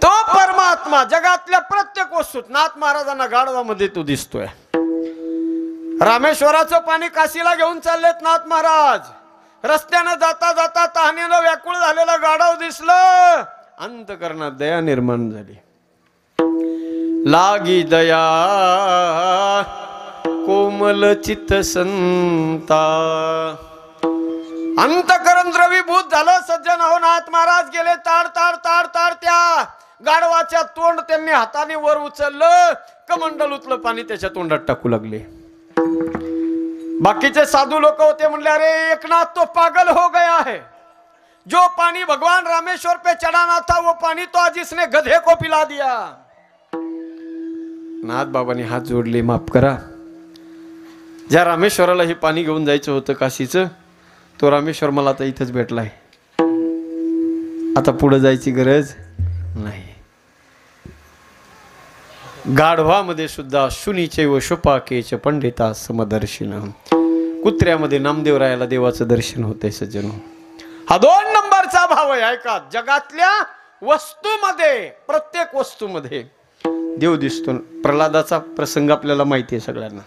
तो परमात्मा जगातल्या प्रत्येक वस्तूत नाथ महाराजांना गाढवामध्ये तो दिसतोय. रामेश्वराचं पाणी काशीला घेऊन चाललेत नाथ महाराज. रस्त्यानं जाता जाता तहानेनं व्याकुळ झालेलं गाढव दिसलं. अंतकरणात दया निर्माण झाली. लागी दया कोमल चित्त संता. अंतकरण द्रवीभूत झालं. सज्जन हो नाथ महाराज गेले. ताड ताड ताड ताड त्या गाढवाच्या तोंड त्यांनी हाताने वर उचललं. कमंडल उचलं पाणी त्याच्या तोंडात टाकू लागले. बाकीचे साधू लोक होते, म्हणले अरे एकनाथ तो पागल हो गया है. जो पानी भगवान रामेश्वर पे चढ़ाना था वो पानी तो आज इसने गधे को पिला दिया. नाथ बाबांनी हात जोडले, माफ करा. ज्या रामेश्वराला हे पाणी घेऊन जायचं होतं काशीचं, तो रामेश्वर मला आता इथंच भेटलाय. आता पुढे जायची गरज नाही. गाढवामध्ये सुद्धा शुनीचे व शुपाकेचे पंडिता समदर्शन. कुत्र्यामध्ये नामदेवरायाला देवाचं दर्शन होतंय सज्जनो. हा 2 नंबरचा भाव आहे. ऐका, जगातल्या वस्तूमध्ये, प्रत्येक वस्तूमध्ये देव दिसतो. प्रल्हादाचा प्रसंग आपल्याला माहिती आहे सगळ्यांना.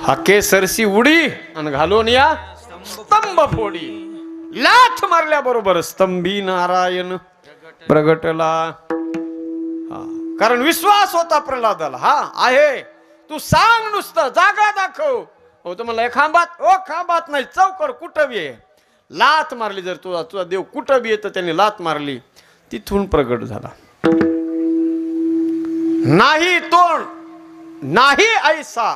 हाके सरसी उडी आणि घालून या स्तंभ फोडी. लाथ मारल्या बरोबर स्तंभी नारायण प्रगटला. कारण विश्वास होता प्रल्हादाला. हा आहे, तू सांग, नुसतं जागा दाखव. हो तो मला खांबात, ओ खांबात नाही, चौकड कुठं बी आहे. लाथ मारली. जर तुझा देव कुठं बी येतं, त्याने लाथ मारली, तिथून प्रगट झाला. नाही तोंड नाही ऐसा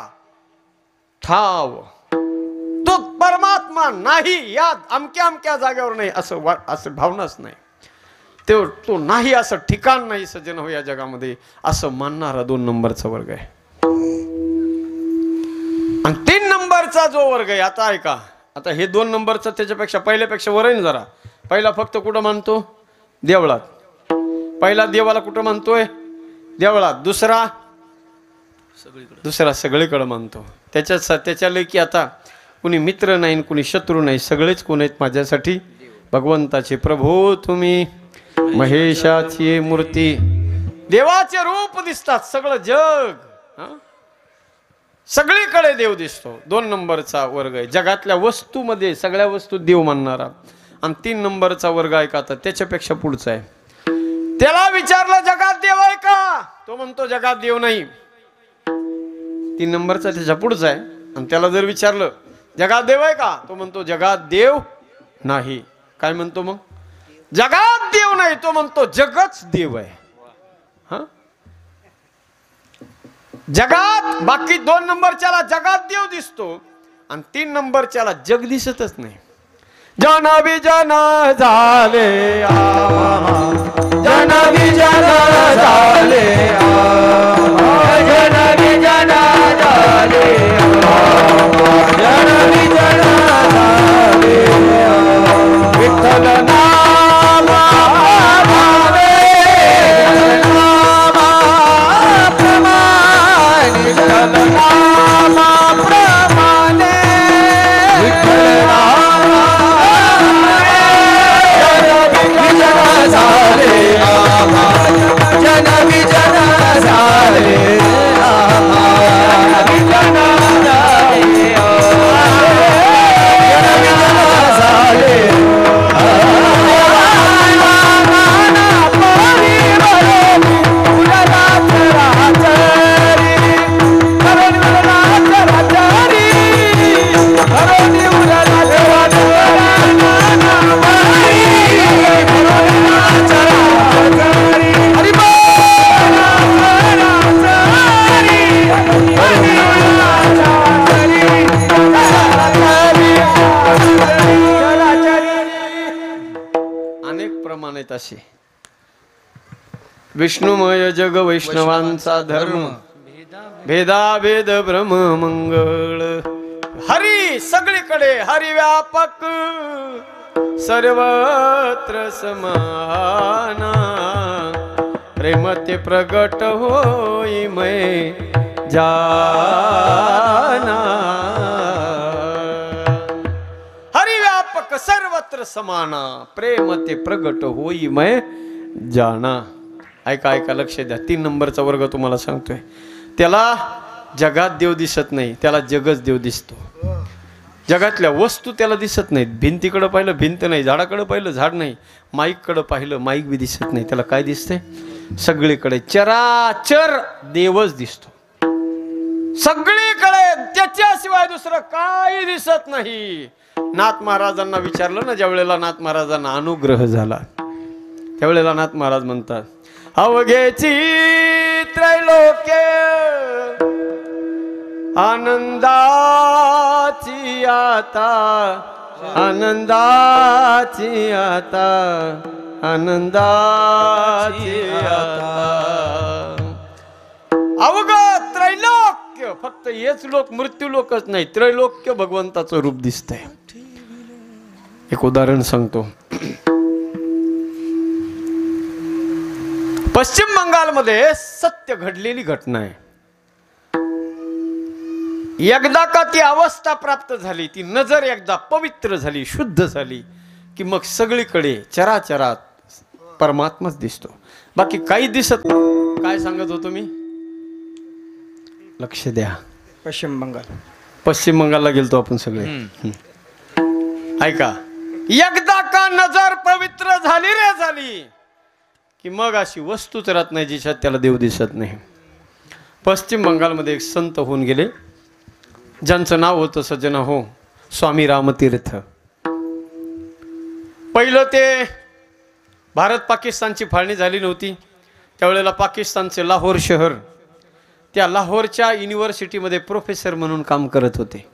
ठाव. तो परमात्मा नाही, या अमक्या अमक्या जागेवर नाही, असं भावनाच नाही. तो नाही असं ठिकाण नाही सज्जन हो या जगामध्ये, असं मानणारा 2 नंबरचा वर्ग आहे. आणि 3 नंबरचा जो वर्ग आहे, आता ऐका, आता हे 2 नंबरचा त्याच्यापेक्षा पहिल्यापेक्षा वर आहे जरा. पहिला फक्त कुठं मानतो? देवळात. पहिला देवाला कुठं मानतोय? देवळात. दुसरा सगळीकडे मानतो. त्याच्या लैकी आता कुणी मित्र नाही, कुणी शत्रू नाही, सगळेच कोण आहेत माझ्यासाठी? भगवंताचे प्रभू तुम्ही, महेशाची मूर्ती. देवाचे रूप दिसतात सगळं जग. सगळीकडे देव दिसतो. 2 नंबरचा वर्ग आहे. जगातल्या वस्तूमध्ये सगळ्या वस्तू देव मानणारा. आणि 3 नंबरचा वर्ग आहे का, आता त्याच्यापेक्षा पुढचा आहे. त्याला विचारलं जगात देव आहे का? तो म्हणतो जगात देव नाही. 3 नंबरचा त्याच्या पुढचा आहे. आणि त्याला जर विचारलं जगात देव आहे का, तो म्हणतो जगात देव नाही. काय म्हणतो मग? जगात देव नाही, तो म्हणतो जगच देव आहे. हा, जगात बाकी 2 नंबरच्याला जगात देव दिसतो आणि 3 नंबरच्याला जग दिसतच नाही. जन विजन झाले जन विजन झाले जन विजन झाले जन विजन झाले विठ्ठल नाम भावे नाम प्रमाणे विठ्ठल नाम प्रमाणे विठ्ठल झाले जन विजन झाले आहेत असे. विष्णुमय जग वैष्णवांचा धर्म, भेदाभेद भ्रम मंगळ. हरी सगळीकडे हरी व्यापक, सर्वत्र समाना. प्रेम ते प्रगट होई मै जाना. हरी व्यापक सर्वत्र समाना, प्रेम ते प्रगट होई मै जाना. ऐका ऐका, लक्ष द्या. 3 नंबरचा वर्ग तुम्हाला सांगतोय. त्याला जगात देव दिसत नाही, त्याला जगच देव दिसतो. जगातल्या वस्तू त्याला दिसत नाहीत. भिंतीकडे पाहिलं भिंत नाही, झाडाकडे पाहिलं झाड नाही, माईककडे पाहिलं माईक बी दिसत नाही. त्याला काय दिसतंय? सगळीकडे चराचर देवच दिसतो. सगळीकडे त्याच्याशिवाय दुसरं काही दिसत नाही. नाथ महाराजांना विचारलं ना, ज्या वेळेला नाथ महाराजांना अनुग्रह झाला त्यावेळेला नाथ महाराज म्हणतात, अवघेची त्रैलोक्य आनंदाची आता, आनंदाची आता, आनंदाची आता. अवघ त्रैलोक्य, फक्त हेच लोक मृत्यू लोकच नाही, त्रैलोक्य भगवंताचं रूप दिसतंय. एक उदाहरण सांगतो. पश्चिम बंगालमध्ये सत्य घडलेली घटना आहे. एकदा का ती अवस्था प्राप्त झाली, ती नजर एकदा पवित्र झाली, शुद्ध झाली, की मग सगळीकडे चराचरात परमात्माच दिसतो, बाकी काही दिसत नाही. काय सांगत होतो मी? लक्ष द्या. पश्चिम बंगाल, पश्चिम बंगालला गेलतो आपण सगळे. ऐका, एकदा का नजर पवित्र झाली रे झाली, की मग अशी वस्तूच राहत नाही जिच्यात त्याला देव दिसत नाही. पश्चिम बंगालमध्ये एक संत होऊन गेले, ज्यांचं नाव होतं सज्जना हो स्वामी रामतीर्थ. पहिलं ते भारत पाकिस्तानची फाळणी झाली नव्हती त्यावेळेला पाकिस्तानचे लाहोर शहर, त्या लाहोरच्या युनिव्हर्सिटीमध्ये प्रोफेसर म्हणून काम करत होते.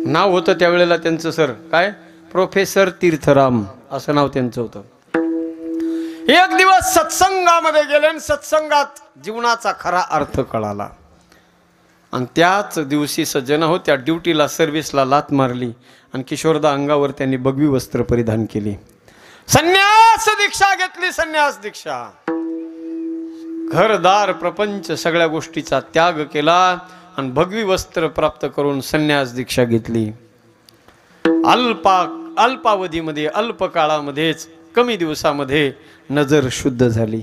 नाव होतं त्यावेळेला त्यांचं सर काय, प्रोफेसर तीर्थराम असं नाव त्यांचं होतं. एक दिवस सत्संगामध्ये गेले आणि सत्संगात जीवनाचा खरा अर्थ कळाला. आणि त्याच दिवशी सज्जन हो त्या ड्युटीला सर्व्हिसला लात मारली आणि किशोरदा अंगावर त्यांनी भगवी वस्त्र परिधान केली. संन्यास दीक्षा घेतली, संन्यास दीक्षा. घरदार प्रपंच सगळ्या गोष्टीचा त्याग केला आणि भगवी वस्त्र प्राप्त करून संन्यास दीक्षा घेतली. अल्पावधीमध्ये अल्प काळामध्येच कमी दिवसामध्ये नजर शुद्ध झाली.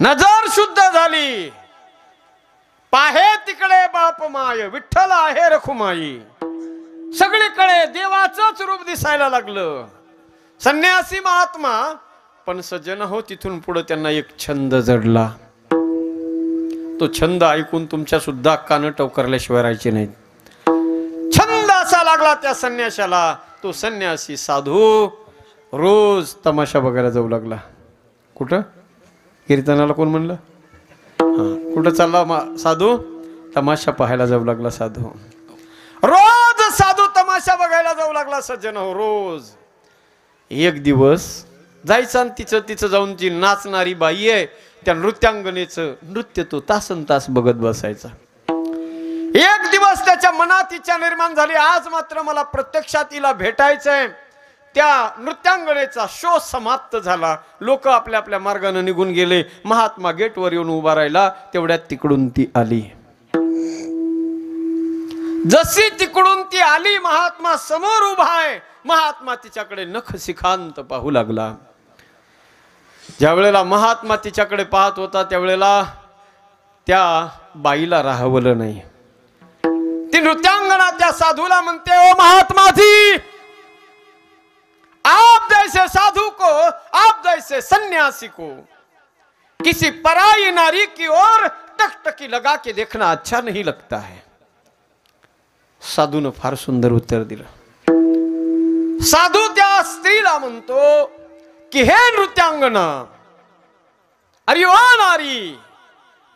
नजर शुद्ध झाली. पाहे तिकडे बाप माय, विठ्ठल आहे रखुमाई. सगळीकडे देवाचंच रूप दिसायला लागलं. संन्यासी महात्मा. पण सज्जन हो तिथून पुढे त्यांना एक छंद जडला. तो छंद ऐकून तुमच्या सुद्धा कान टवकारल्याशिवाय राहायचे नाहीत. छंद असा लागला त्या संन्याशाला. तो संन्यासी साधू रोज तमाशा बघायला जाऊ लागला. कुठं? कीर्तनाला. कोण म्हणलं? कुठं चालला साधू? तमाशा पाहायला जाऊ लागला साधू. रोज साधू तमाशा बघायला जाऊ लागला सज्जन हो रोज. एक दिवस जायचं आणि तिचं जाऊन जी नाचणारी बाई आहे त्या नृत्यांगनेचं नृत्य तो तासन तास बघत बसायचा. एक दिवस त्याच्या मनात इच्छा निर्माण झाली, आज मात्र मला प्रत्यक्षात तिला भेटायचंय. त्या नृत्यांगनेचा शो समाप्त झाला. लोक आपल्या आपल्या मार्गाने निघून गेले. महात्मा गेटवर येऊन उभा राहिला. तेवढ्यात तिकडून ती आली. जशी तिकडून ती आली, महात्मा समोर उभा आहे. महात्मा तिच्याकडे नख शिखांत पाहू लागला. ज्या वेळेला महात्मा तिच्याकडे पाहत होता त्यावेळेला त्या बाईला राहवलं नाही. ती नृत्यांगना त्या साधूला म्हणते, ओ महात्मा जी, आप जैसे साधू को, आप जैसे सन्यासी को किसी पराई नारी की ओर टकटकी लगा के देखना अच्छा नहीं लगता है. साधून फार सुंदर उत्तर दिलं. साधू त्या स्त्रीला म्हणतो कि हे नृत्यांगना, अरे ओ नारी,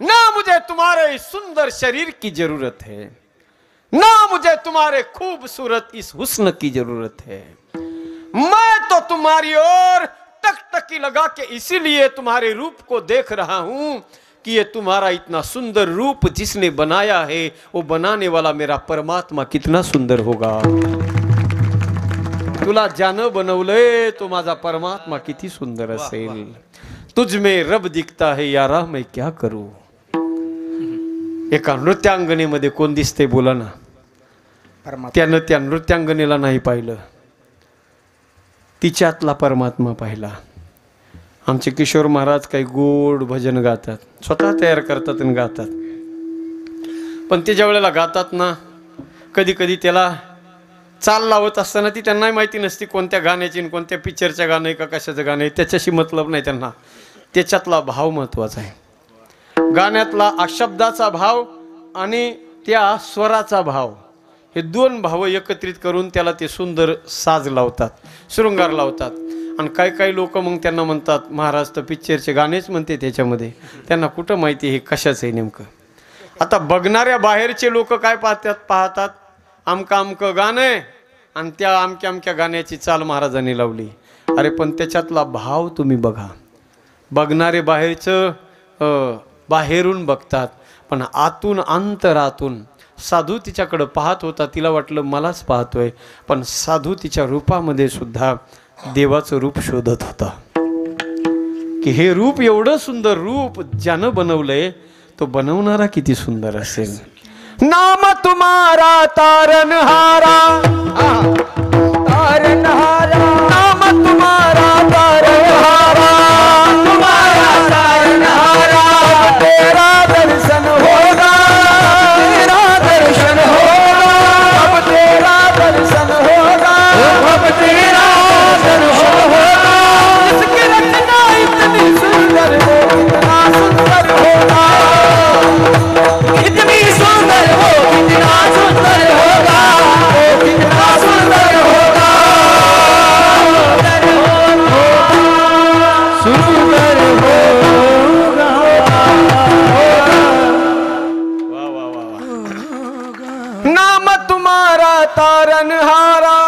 ना मुझे तुम्हारे इस सुंदर शरीर की जरूरत है, ना मुझे तुम्हारे खूबसूरत इस हुस्न की जरूरत है. मैं तो तुम्हारी ओर टकटकी लगा के इसीलिए तुम्हारे रूप को देख रहा हूं कि ये तुम्हारा इतना सुंदर रूप जिसने बनाया है वो बनाने वाला मेरा परमात्मा कितना सुंदर होगा। तुला ज्यानं बनवलंय तो माझा परमात्मा किती सुंदर असेल। तुझ में रब दिखता है यारा मैं क्या करूं। एका नृत्यांगनेमध्ये कोण दिसते बोला ना। त्यानं त्या नृत्यांगनेला नाही पाहिलं, तिच्यातला परमात्मा पाहिला। आमचे किशोर महाराज काही गोड भजन गातात, स्वतः तयार करतात आणि गातात, पण ते ज्या वेळेला गातात ना कधी कधी त्याला चाल लावत असताना ती त्यांनाही माहिती नसती कोणत्या गाण्याची आणि कोणत्या पिक्चरच्या गाणं आहे का कशाचं गाणं आहे, त्याच्याशी मतलब नाही त्यांना, त्याच्यातला भाव महत्त्वाचा आहे। गाण्यातला शब्दाचा भाव आणि त्या स्वराचा भाव हे दोन भाव एकत्रित करून त्याला ते सुंदर साज लावतात, शृंगार लावतात। आणि काही काही लोक मग त्यांना म्हणतात महाराज तर पिक्चरचे गाणेच म्हणते त्याच्यामध्ये, त्यांना कुठं माहिती हे कशाचं आहे नेमकं। आता बघणाऱ्या बाहेरचे लोक काय पाहतात आमका आमकं गाणं आहे आणि त्या आमक्या आमक्या गाण्याची चाल महाराजांनी लावली। अरे पण त्याच्यातला भाव तुम्ही बघा। बघणारे बाहेरचं बाहेरून बघतात, पण आतून अंतरातून साधू तिच्याकडं पाहत होता, तिला वाटलं मलाच पाहतोय, पण साधू तिच्या रूपामध्ये सुद्धा देवाचं रूप शोधत होता की हे रूप एवढं सुंदर रूप ज्यानं बनवलंय तो बनवणारा किती सुंदर असेल। नाम तुम्हारा तारनहारा, तारनहारा, नाम तुम्हारा तारनहारा, तुम्हारा तारनहारा, तेरा दर्शन होगा, तेरा दर्शन होगा, अब तेरा दर्शन होगा, अब तेरा दर्शन होगा। इसकी रचना इतनी सुंदर हो, इतना सुंदर होगा, इतनी सुंदर हो, कितना सुंदर होगा, कितना सुंदर होगा, सुंदर होगा। वाह वाह वाह। नाम तुम्हारा तारनहारा,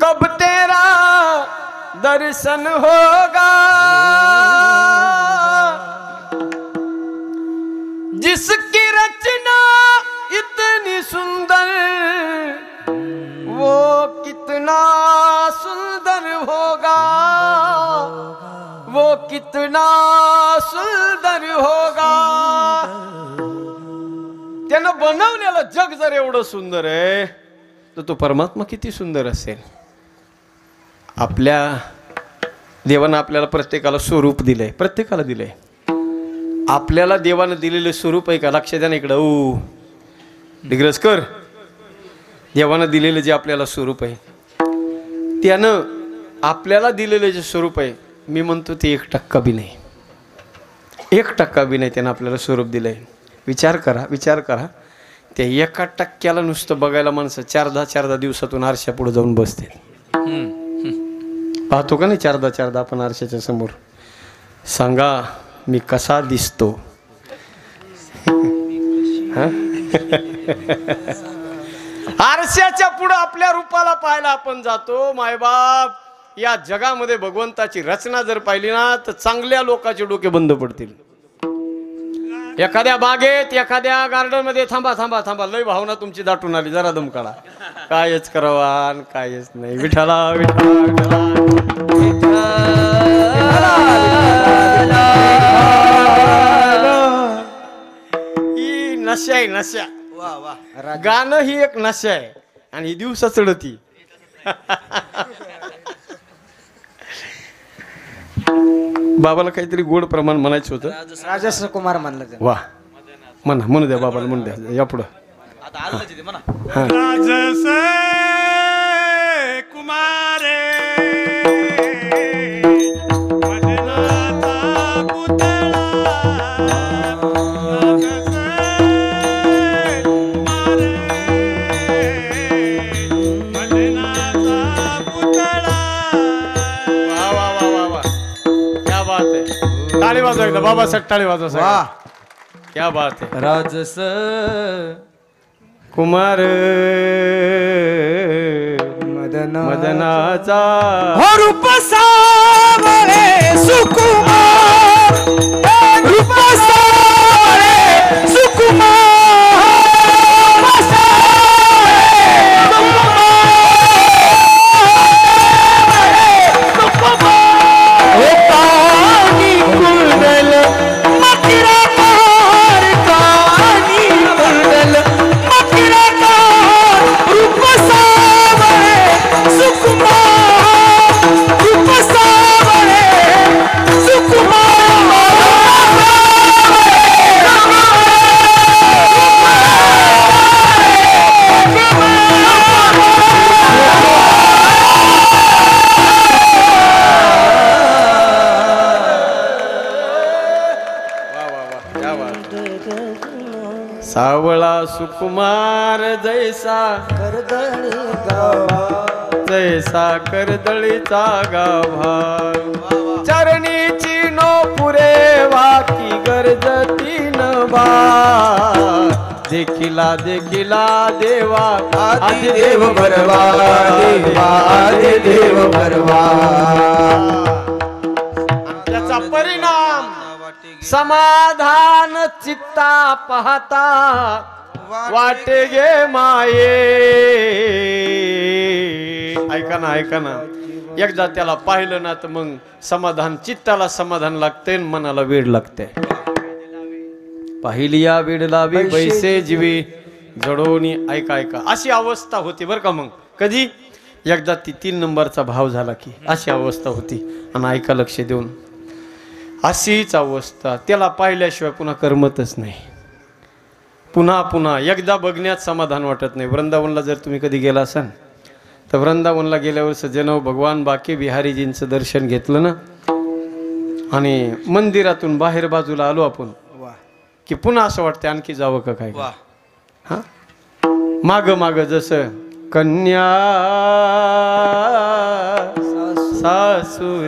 कब तेरा दर्शन होगा, जिसकी रचना इतनी सुंदर वो कितना सुंदर होगा, वो कितना सुंदर होगा। त्यानं बनवलेलं जग जर एवढं सुंदर आहे तर तो परमात्मा किती सुंदर असेल। आपल्या देवानं आपल्याला प्रत्येकाला स्वरूप दिलंय, प्रत्येकाला दिलंय। आपल्याला देवानं दिलेलं स्वरूप आहे का लक्षात द्या ना इकडं। ओ डिग्रसकर, देवानं दिलेलं जे आपल्याला स्वरूप आहे त्यानं आपल्याला दिलेलं जे स्वरूप आहे मी म्हणतो ते 1% बी नाही, 1% बी नाही त्यानं आपल्याला स्वरूप दिलंय। विचार करा, विचार करा, त्या 1% नुसतं बघायला माणसं 4-10 दिवसातून आरशा पुढे जाऊन बसते। पाहतो का नाही 4-10 आपण आरशाच्या समोर। सांगा मी कसा दिसतो? आरशाच्या पुढे आपल्या रूपाला पाहायला आपण जातो। मायबाप, या जगामध्ये भगवंताची रचना जर पाहिली ना तर चांगल्या लोकांचे डोके बंद पडतील। एखाद्या बागेत एखाद्या गार्डन मध्ये थांबा थांबा थांबा, लय भावना तुमची दाटून आली, जरा दम काढा, कायच करावा आणि कायच नाही। विठ्ठला विठ्ठला विठ्ठला, ही नशा आहे नशा। गाणं ही एक नशा आहे आणि ही दिवसा चढती। बाबाला काहीतरी गोड प्रमाण म्हणायचं होतं। राजस कुमार म्हणलं ते. वा म्हणा, म्हणू द्या बाबाला, म्हणू द्या, या पुढं। राजस कुमारे मदनाचा पुतळा, राजस कुमारे मदनाचा पुतळा। वा वा वा वा वा, क्या बात है। टाळी वाजवा एकदा बाबासाठी, टाळी वाजवा। वाह, क्या बात है। राजस कुमार मदन मदनाचा हो रूप सावळे सुकुमार रूप सावळे सुकुमार हो कानी कुंडल मकिरा कार कानी कुंडल मकिरा कार रूप सावळे सुकुमार रूप सावळे सावळा सुकुमार जैसा जैसा कर्दळीचा गाभा चरणीची नो पुरे वाकी गरजती न बा देखिला देखिला देवा आदि देव भरवा देवा आदि देव भरवा त्याचा परिणाम समाधान चित्ता पाहता वाटे गे माये ऐका ना एकदा त्याला पाहिलं ना तर मग समाधान चित्ताला समाधान लागते मनाला वेळ लागते पाहिली या वेळ लावी पैसे जीवी जडोनी ऐका अशी अवस्था होती बरं का मग कधी एकदा ती 3 नंबरचा भाव झाला की अशी अवस्था होती आणि ऐका लक्ष देऊन अशीच अवस्था त्याला पाहिल्याशिवाय पुन्हा करमतच नाही पुन्हा एकदा बघण्यात समाधान वाटत नाही वृंदावनला जर तुम्ही कधी गेला असाल तर वृंदावनला गेल्यावर सज्जनव भगवान बाके बिहारीजींचं दर्शन घेतलं ना आणि मंदिरातून बाहेर बाजूला आलो आपण की पुन्हा असं वाटतं आणखी जावं का काय हा माग जसं कन्या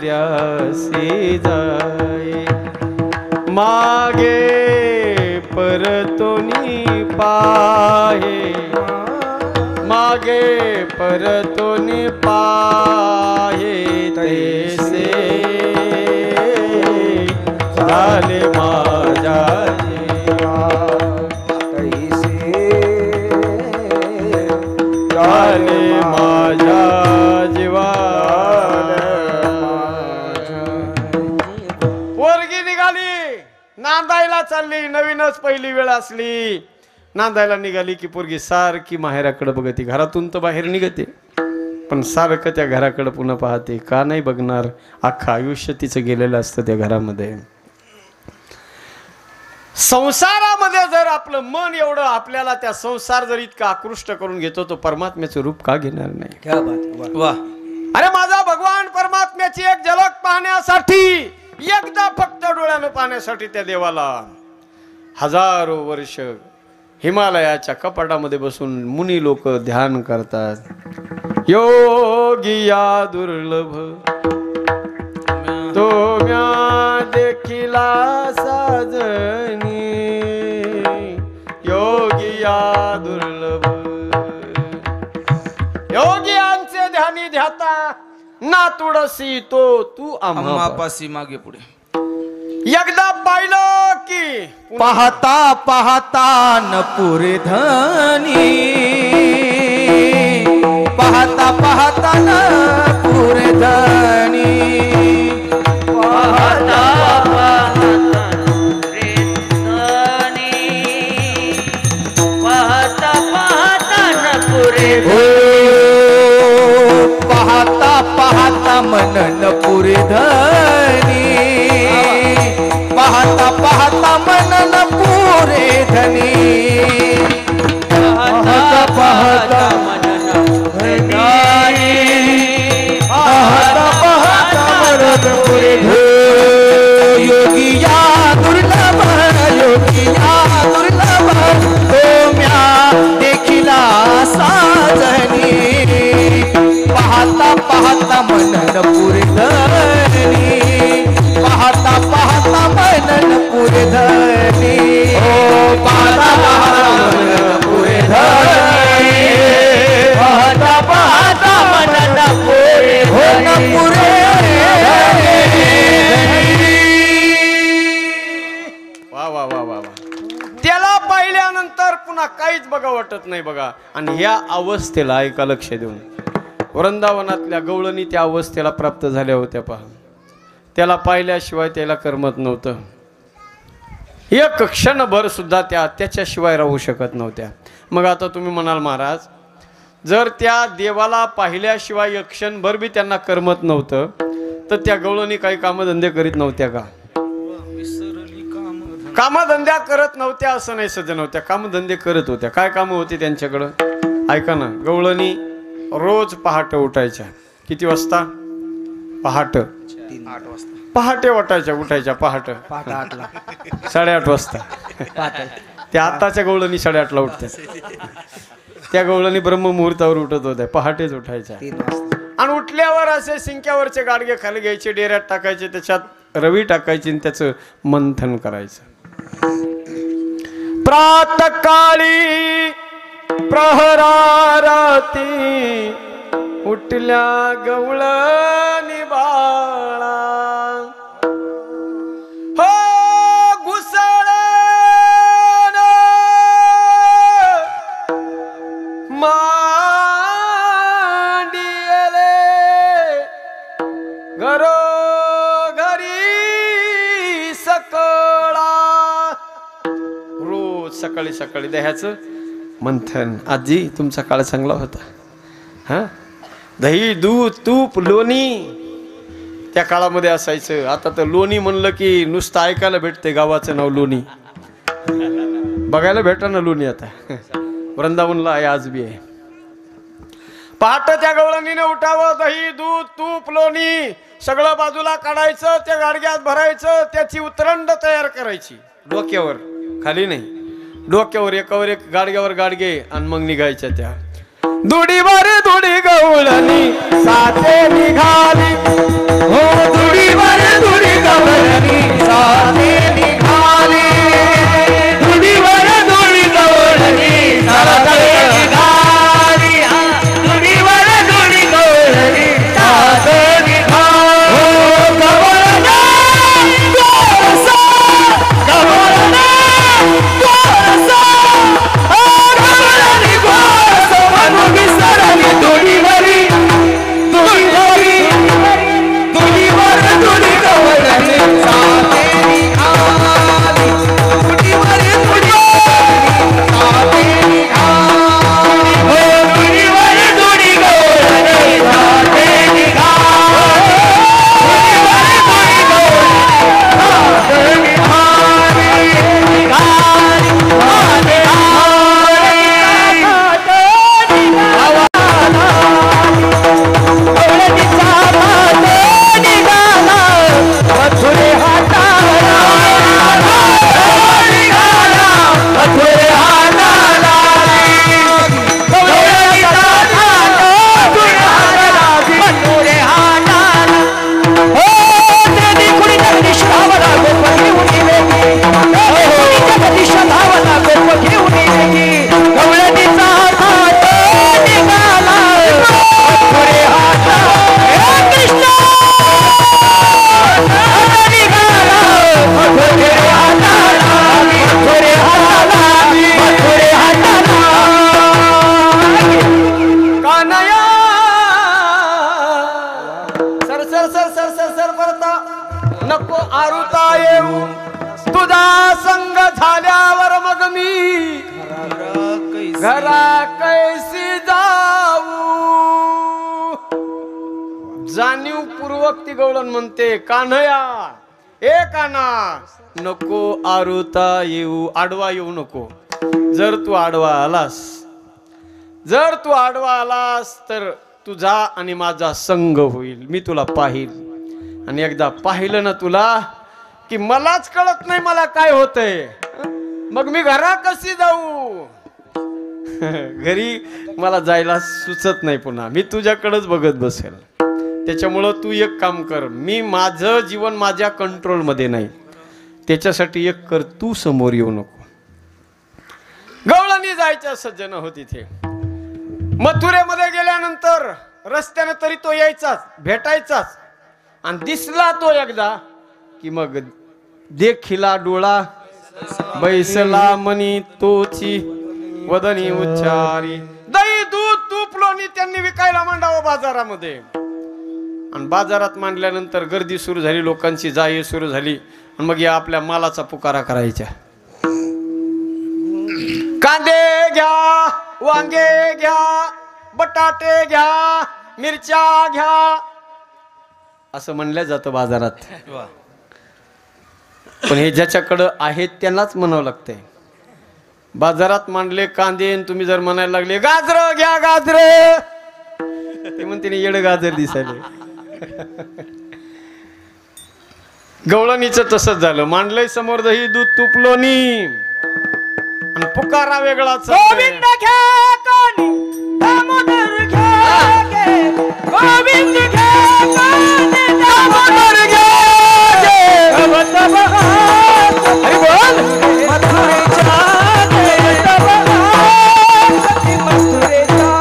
सासुऱ्यासी जाय मागे परतोनी पाहे मागे परतोनी पाहे तैसे झाले माझ्या झाले माझ्या जीवा पोरगी निघाली नांदायला चालली नवीनच पहिली वेळ असली नांदायला निघाली की पोरगी सारखी माहेराकडे बघते घरातून तर बाहेर निघते पण सारखं त्या घराकडे पुन्हा पाहते का नाही बघणार अख्खं आयुष्य तिचं गेलेलं असतं त्या घरामध्ये संसारामध्ये जर आपलं मन एवढं आपल्याला त्या संसार जर इतका आकृष्ट करून घेतो तो परमात्म्याचं रूप का घेणार नाही क्या बात वाह अरे माझा भगवान परमात्म्याची एक झलक पाहण्यासाठी एकदा फक्त डोळ्यानं पाहण्यासाठी त्या देवाला हजारो वर्ष हिमालयाच्या कपाटामध्ये बसून मुनी लोक ध्यान करतात योगिया दुर्लभ तो म्या देखिला साजनी योगिया दुर्लभ योगियांचे ध्यानी ध्याता ना तुडसी तो तू आम्हापासी मागे पुढे एकदा पाहिलं की पाहता पाहता न पुरे धनी पाहता पाहता न पुरे धनी पाहता पाहता पाहता न पुरे पाहता पाहता मन न पुरे धनी पाहता पाहता मन न पुरे धनी पाहता पाहता मन न पुरे धनी पाहता पाहता मन न पुरे योगिया दुर्लभ तो म्या देखिला साजनी पाहता पाहता मन न पुरे धनी पाहता पाहता मन न पुरे धनी पाहता पाहता मन न पुरे धनी पाहता पाहता मन न पुन्हा काहीच बघा वाटत नाही बघा. आणि ह्या अवस्थेला ऐका लक्ष देऊन, वृंदावनातल्या गवळणी त्या अवस्थेला प्राप्त झाल्या होत्या पहा. त्याला पाहिल्याशिवाय त्याला करमत नव्हतं. एक क्षणभर सुद्धा त्या त्याच्याशिवाय राहू शकत नव्हत्या. मग आता तुम्ही म्हणाल महाराज, जर त्या देवाला पाहिल्याशिवाय एक क्षणभर बी त्यांना करमत नव्हतं तर त्या गवळणी काही कामधंदे करीत नव्हत्या का? कामधंद्या करत नव्हत्या असं नाही सज्जन, होत्या कामधंदे करत होत्या. काय कामं होती त्यांच्याकडं ऐका ना. गवळणी रोज पहाटे उठायच्या. किती वाजता? पहाटे 8 उठायच्या पहाटे 8:30 वाजता. त्या आताच्या गवळणी 8:30ला उठतात. त्या गवळणी ब्रह्ममुहूर्तावर उठत होत्या, पहाटेच उठायच्या. आणि उठल्यावर असे सिंक्यावरचे गाडगे खाली घ्यायचे, डेऱ्यात टाकायचे, त्याच्यात रवी टाकायची आणि त्याचं मंथन करायचं. प्रातकाळी प्रहरारती उठल्या गवळणी बाळा, हो घुसळ मांडियले घरो घरी सकळा. रोज सकाळी सकाळी दह्याचं मंथन. आजी तुमचा काळ चांगला होता. हा, दही दूध तूप लोणी त्या काळामध्ये असायचं. आता तर लोणी म्हणलं की नुसतं ऐकायला भेटते. गावाचं नाव लोणी, बघायला भेटा ना लोणी. आता वृंदावनला आहे, आज बी आहे. पहाटे त्या गवळणीने उठावं, दही दूध तूप लोणी सगळं बाजूला काढायचं, त्या गाडग्यात भरायचं, त्याची उतरंड तयार करायची. डोक्यावर, खाली नाही, डोक्यावर एकावर एक गाडग्यावर गाडगे. आणि मग निघायच्या त्या दुडीवर दुडी गवळणी साथे निघाली, हो दुडीवर दुडी गवळणी साथे निघाली, दुडीवर दुडी गवळणी साथे निघाली, दुडीवर दुडी गवळणी साथे निघाली. हो गवळणा गोरसा, गवळणा गोरसा, गवळणी गोरसा म्हणून विसरली दुडीवरी, दुडीवरी, दुडीवर दुडी गवळणी साथे निघाली, दुडीवर दुडी साथे निघाली, हो दुडीवर दुडी गवळणी साथे निघाली, दुडीवर दुडी गवळणी साथे नको आरुता येऊ तुझा संग झाल्यावर मग मी घरा कैसी जाऊ. जाणीवपूर्वक ती गवळण म्हणते, कान्हया ए कान्हा नको आरुता येऊ, आडवा येऊ नको. जर तू आडवा आलास, जर तू आडवा आलास तर तुझा आणि माझा संग होईल. मी तुला पाहिल आणि एकदा पाहिलं ना तुला की मलाच कळत नाही मला काय होतंय. मग मी घरा कशी जाऊ? घरी मला जायला सुचत नाही पुन्हा. मी तुझ्याकडेच बघत बसेल. त्याच्यामुळं तू एक काम कर, मी माझं जीवन माझ्या कंट्रोलमध्ये नाही, त्याच्यासाठी एक कर, तू समोर येऊ नको. गवळणी जायच्या सज्जन होती तिथे. मथुरेमध्ये गेल्यानंतर रस्त्याने तरी तो यायचाच, भेटायचाच. आणि दिसला तो एकदा की मग देखिला डोळा बैसला मनी तोची वदनी उच्चारी दही दूध तूप लोणी त्यांनी विकायला मांडावं बाजारामध्ये. आणि बाजारात मांडल्यानंतर गर्दी सुरू झाली, लोकांची जाई सुरू झाली. आणि मग या आपल्या मालाचा पुकारा करायच्या. कांदे घ्या, वांगे घ्या, बटाटे घ्या, मिरच्या घ्या असं म्हणलं जातं बाजारात. पण हे ज्याच्याकडं आहेत त्यांनाच म्हणावं लागतंय. बाजारात मांडले कांदे आणि तुम्ही जर म्हणायला लागले गाजर घ्या गाजर, ते म्हणते येड गाजर दिसायले. गवळणीचं तसंच झालं. मांडलंय समोर दही दूध तूप लोणी आणि पुकारा वेगळाच. गोविंद घ्या कोणी दामोदर घ्या गे. गोविंद घ्या कोणी दामोदर घ्या गे. तब तब हात अरे बोल मथुरेच्या गे. तब हात मथुरेच्या.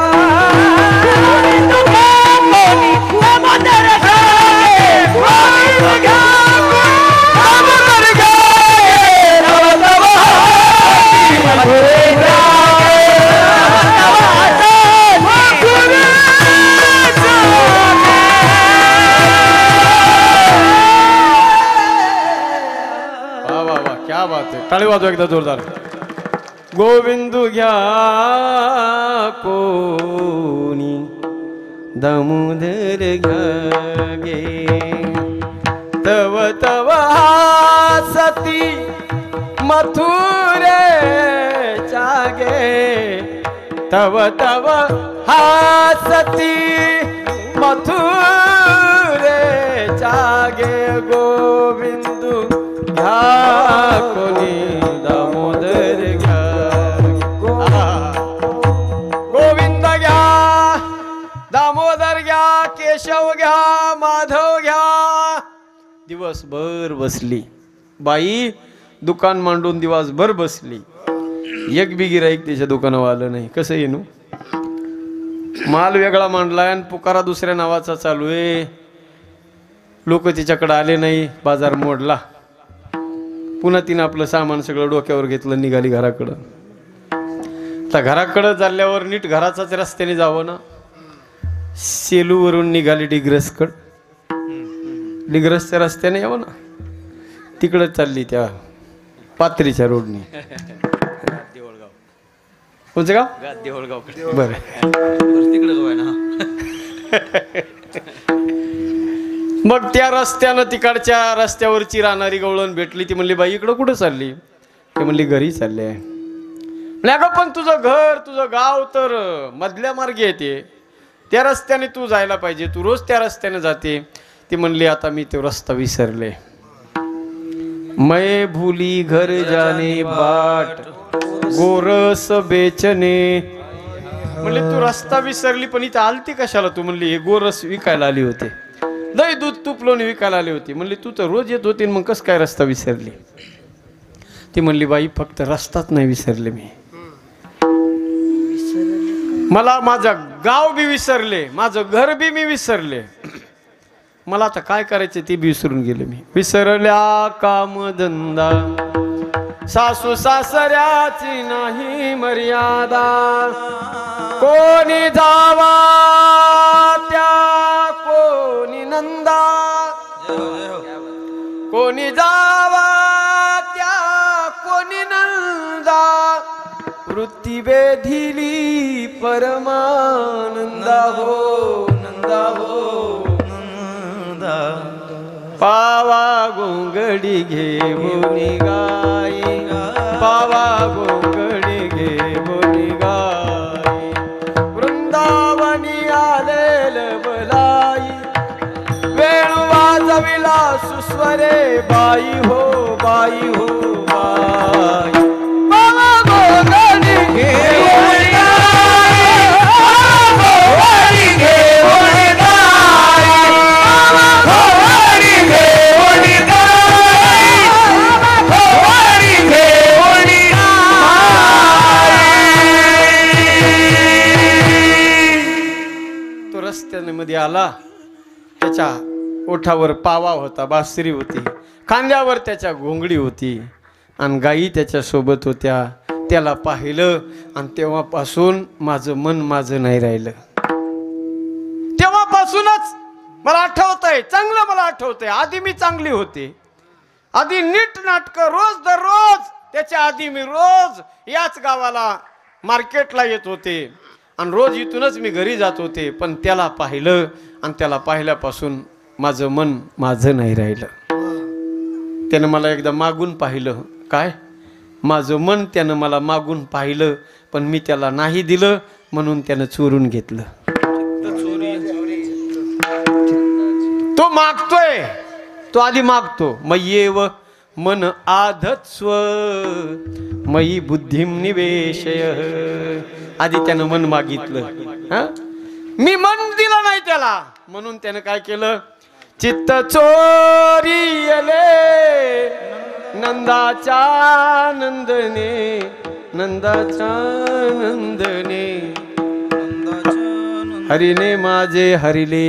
गोविंद घ्या कोणी दामोदर घ्या गे. गोविंद घ्या दामोदर घ्या गे. तब तब हात मथुरेच्या. क्या बात है, टाळी वाजवा एकदा जोरदार. गोविंद घ्या कोणी दामोदर घ्या गे. तव तव हासती मथुरे गे. तव तव हासती मथुरे गे. गोविंद घ्या कोणी दामोदर घ्या. गोविंद घ्या, दामोदर घ्या, केशव घ्या, माधव घ्या. दिवसभर बसली बाई, दुकान मांडून दिवसभर बसली. एक बी गिराईक त्याच्या दुकानावर आलं नाही. कसं येणू, माल वेगळा मांडलाय आणि पुकारा दुसऱ्या नावाचा चालू आहे. लोक तिच्याकडे आले नाही. बाजार मोडला. पुन्हा तिनं आपलं सामान सगळं डोक्यावर घेतलं, निघाली घराकडं. तर घराकडं चालल्यावर नीट घराचाच रस्त्याने जावं ना. सेलूवरून निघाली डिग्रसकड. डिग्रसच्या रस्त्याने यावं ना. तिकडं चालली त्या पात्रीच्या रोडनी. कोणचं गाव? बरं. मग त्या रस्त्यानं तिकडच्या रस्त्यावरची राहणारी गवळण भेटली. ती म्हणली बाई इकडं कुठं चालली? ते म्हणली घरी चालले. अगं पण तुझं घर तुझं गाव तर मधल्या मार्गे येते, त्या रस्त्याने तू जायला पाहिजे, तू रोज त्या रस्त्याने जाते. ती म्हणली आता मी तो रस्ता विसरले. मैं भूली घर जाने बाट गोरस बेचने. म्हणली तू रस्ता विसरली पण इथं आलती कशाला? तू म्हणली हे गोरस विकायला आली होते, दही दूध तूप लोणी विकायला आली होती. म्हणली तू तर रोज येत होती, मग कस काय रस्ता विसरली? ती म्हणली बाई फक्त रस्ताच नाही विसरले मी, मला माझं गाव बी विसरले, माझं घर बी मी विसरले. मला आता काय करायचं ते बी विसरून गेले मी. विसरल्या कामधंदा सासू सासऱ्याची नाही मर्यादा. कोणी जावा त्या कोणी नंदा, कोणी जावा त्या कोणी नंदा. वृत्ती वेधिली परमानंदा हो नंदा हो नंदा. पावा गोंगडी घेऊन गाई, पावा गोंगडी घेऊन गाई. वृंदावनी आलेल बलाई, वेणू वाजविला सुस्वरे बाई हो बाई हो बाई. पावा गोंगडी घेऊन गाई, गोंगडी घेऊन गाई, गोंगडी घेऊन गाई, गोंगडी घेऊन गाई. तो रस्त्यामध्ये आला, त्याच्या ओठावर पावा होता, बासरी होती, खांद्यावर त्याच्या घोंगडी होती आणि गायी त्याच्या सोबत होत्या. त्याला पाहिलं आणि तेव्हापासून माझं मन माझं नाही राहिलं. तेव्हापासूनच मला आठवतंय, चांगलं मला आठवतंय. आधी मी चांगली होते, आधी नीट नाटक रोज दररोज. त्याच्या आधी मी रोज याच गावाला मार्केटला येत होते आणि रोज इथूनच मी घरी जात होते. पण त्याला पाहिलं आणि त्याला पाहिल्यापासून माझं मन माझं नाही राहिलं. त्यानं मला एकदा मागून पाहिलं. काय? माझं मन त्यानं मला मागून पाहिलं, पण मी त्याला नाही दिलं म्हणून त्यानं चोरून घेतलं. तो मागतोय, तो आधी मागतो. मय्येव मन आधत्स्व मयी बुद्धिम निवेशय. आधी त्यानं मन मागितलं, हा? मी मन दिलं नाही त्याला, म्हणून त्यानं काय केलं? चित्त चोरियले नंदाच्या नंदने, नंदाच्या नंदने. हरीने माझे हरिले.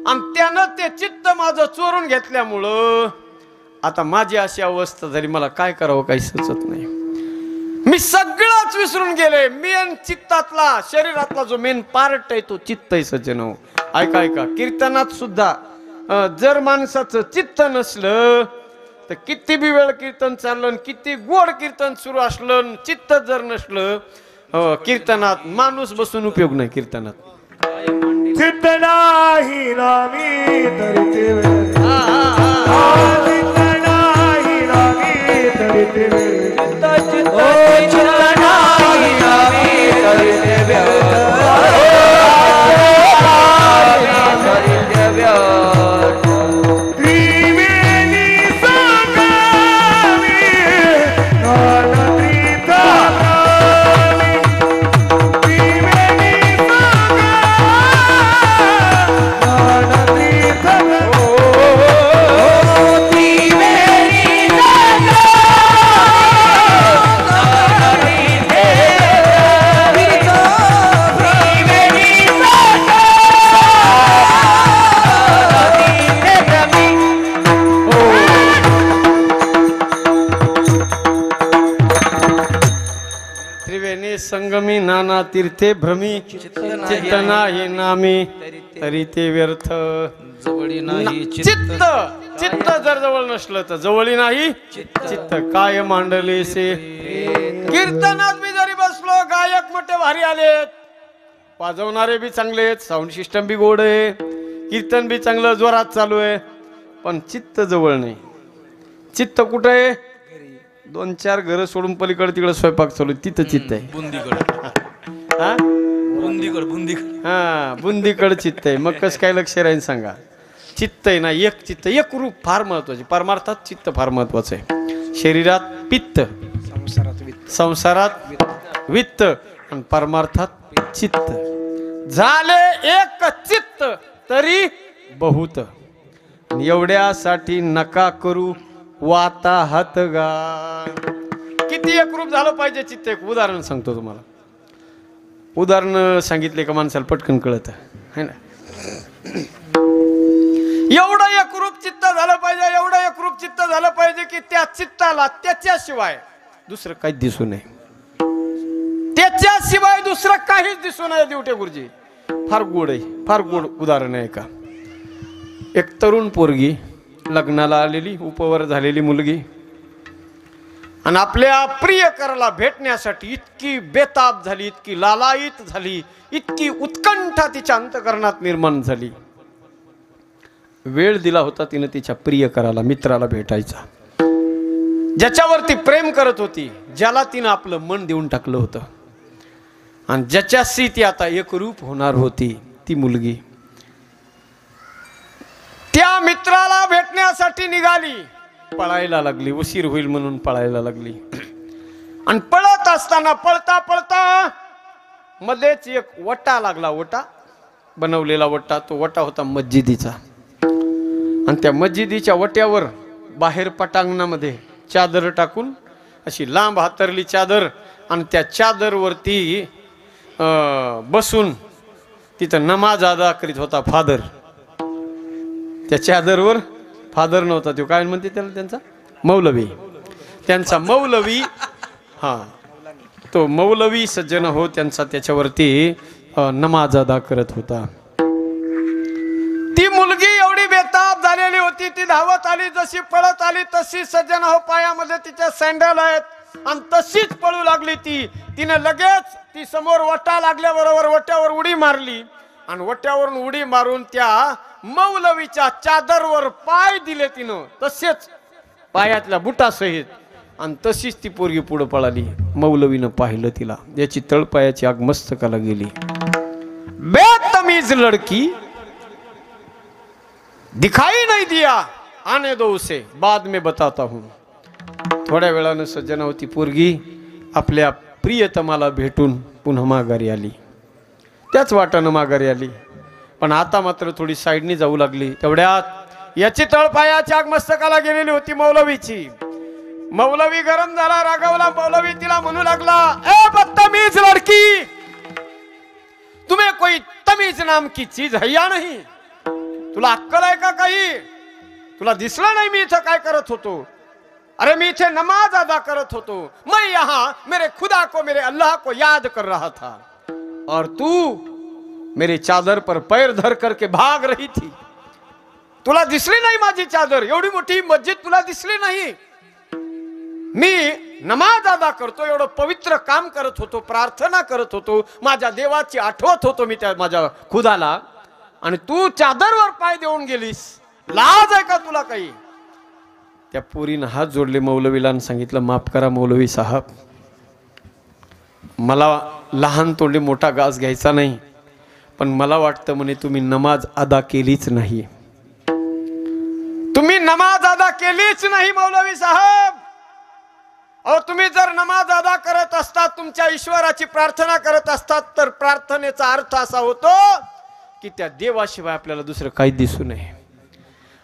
आणि त्यानं ते चित्त माझं चोरून घेतल्यामुळं आता माझी अशी अवस्था झाली. मला काय करावं काही सुचत नाही. मी सगळंच विसरून गेले. मेन चित्तातला, शरीरातला जो मेन पार्ट आहे तो चित्त आहे सज्जनो. ऐका ऐका, कीर्तनात सुद्धा जर माणसाचं चित्त नसलं तर किती बी वेळ कीर्तन चाललं, किती गोड कीर्तन सुरू असलं, चित्त जर नसलं कीर्तनात, माणूस बसून उपयोग नाही कीर्तनात. चित्त नाही रामी तरी ते वेळ, चित्त नाही रामी तरी ते वेळ, चित्त नाही रामी तरी ते वेळ. संगमी नाना तीर्थे भ्रमी, चित्त नाही नामी तरी ते व्यर्थ. चित्त चित्त जर जवळ नसलं तर जवळी नाही चित्त. काय मांडले से कीर्तनात मी जरी बसलो, गायक मोठे भारी आलेत, वाजवणारे बी चांगले आहेत, साऊंड सिस्टम बी गोड आहे, कीर्तन बी चांगलं जोरात चालू आहे, पण चित्त जवळ नाही. चित्त कुठं आहे? 2-4 घरं सोडून पलीकडे तिकडे स्वयंपाक चालू, तिथं चित्त आहे. हा बुंदीकडे चित्त आहे. मग कसं काय लक्ष राहील सांगा? चित्त आहे ना, एक चित्त, एक रूप फार महत्वाचे. परमार्थात चित्त फार महत्वाचं आहे. शरीरात पित्त, संसारात वित्त आणि परमार्थात चित्त. झाले एक चित्त तरी बहुत. एवढ्यासाठी नका करू वाता हात गा. किती एकरूप झालं पाहिजे चित्त. एक उदाहरण सांगतो तुम्हाला. उदाहरण सांगितले का माणसाला पटकन कळत है ना. एवढं एकरूप चित्त झालं पाहिजे, एवढं एकरूप चित्त झालं पाहिजे की त्या चित्ताला त्याच्याशिवाय दुसरं काहीच दिसू नये. त्याच्याशिवाय दुसरं काहीच दिसू नये. दिवटे गुरुजी फार गोड आहे, फार गोड उदाहरण आहे का. एक तरुण पोरगी, लग्नाला आलेली, उपवर झालेली मुलगी, आणि आपल्या प्रियकराला भेटण्यासाठी इतकी बेताब झाली, इतकी लालायित झाली, इतकी उत्कंठा तिच्या अंतःकरणात निर्माण झाली. वेळ दिला होता तिने तिच्या प्रियकराला, मित्राला भेटायचा, ज्याच्यावरती प्रेम करत होती, ज्याला तिनं आपलं मन देऊन टाकलं होतं आणि ज्याच्याशी ती आता एकरूप होणार होती, ती मुलगी त्या मित्राला भेटण्यासाठी निघाली. पळायला लागली, उशीर होईल म्हणून पळायला लागली. आणि पळत असताना पळता पळता मध्येच एक वटा लागला, वटा बनवलेला वटा. तो वटा होता मस्जिदीचा. आणि त्या मस्जिदीच्या वट्यावर बाहेर पटांगणामध्ये चादर टाकून, अशी लांब हातरली चादर, आणि त्या चादरवरती बसून तिथं नमाज अदा करीत होता फादर. त्या चादरवर फादर नव्हता, तो काय म्हणते त्याला, त्यांचा मौलवी. त्यांचा मौलवी हा तो मौलवी सज्जन हो त्यांचा त्याच्यावरती नमाज अदा करत होता. ती मुलगी एवढी बेताब झालेली होती, ती धावत आली, जशी पळत आली तशी सज्जन हो पायामध्ये तिच्या सँडल आहेत आणि तशीच पळू लागली ती. तिने लगेच ती समोर वटा लागल्याबरोबर वट्यावर उडी मारली आणि वट्यावरून उडी मारून त्या मौलवीच्या चादरवर पाय दिले तिनं, तसेच पायातल्या बुटासहित, आणि तशीच ती पोरगी पुढे पळाली. मौलवीनं पाहिलं तिला, याची तळपायाची आग मस्तकाला गेली. बेतमीज लड़की, दिखाई नहीं दिया, आने दो उसे, बाद में बताता हूं. थोड्या वेळानं सज्जन होती पोरगी आपल्या प्रियतमाला भेटून पुन्हा माघारी आली. त्याच वाटानं माघारी आली, पण आता मात्र थोडी साईडनी जाऊ लागली. तेवढ्यात याची तळपायाची आग मस्तकाला गेलेली होती मौलवीची. मौलवी गरम झाला, रागावला. मौलवी तिला म्हणू लागला, ए बदतमीज लड़की, तुम्हें कोई तमीज नाम की चीज है या नहीं? तुला अक्कल आहे का काही? तुला दिसलं नाही मी इथं काय करत होतो? अरे मैं इथे नमाज अदा करत होतो. मैं यहाँ मेरे खुदा को, मेरे अल्लाह को याद कर रहा था, और तू मेरे चादर पर पैर धर करके भाग रही थी. तुला दिसली नाही माझी चादर? एवढी मोठी मस्जिद तुला दिसली नाही? मी नमाज अदा करतो, एवढं पवित्र काम करत होतो, प्रार्थना करत होतो, माझ्या देवाची आठवत होतो मी त्या माझ्या खुदाला, आणि तू चादरवर पाय देऊन गेलीस. लाज आहे का तुला काही? त्या पोरीनं हात जोडले मौलवीला आणि सांगितलं, माफ करा मौलवी साहब, मला लहान तोंडी मोठा घास घ्यायचा नाही, पण मला वाटतं म्हणे तुम्ही नमाज अदा केलीच नाही. तुम्ही नमाज अदा केलीच नाही मौलवी साहब. अहो तुम्ही जर नमाज अदा करत असतात, तुमच्या ईश्वराची प्रार्थना करत असतात, तर प्रार्थनेचा अर्थ असा होतो की त्या देवाशिवाय आपल्याला दुसरं काही दिसू नये.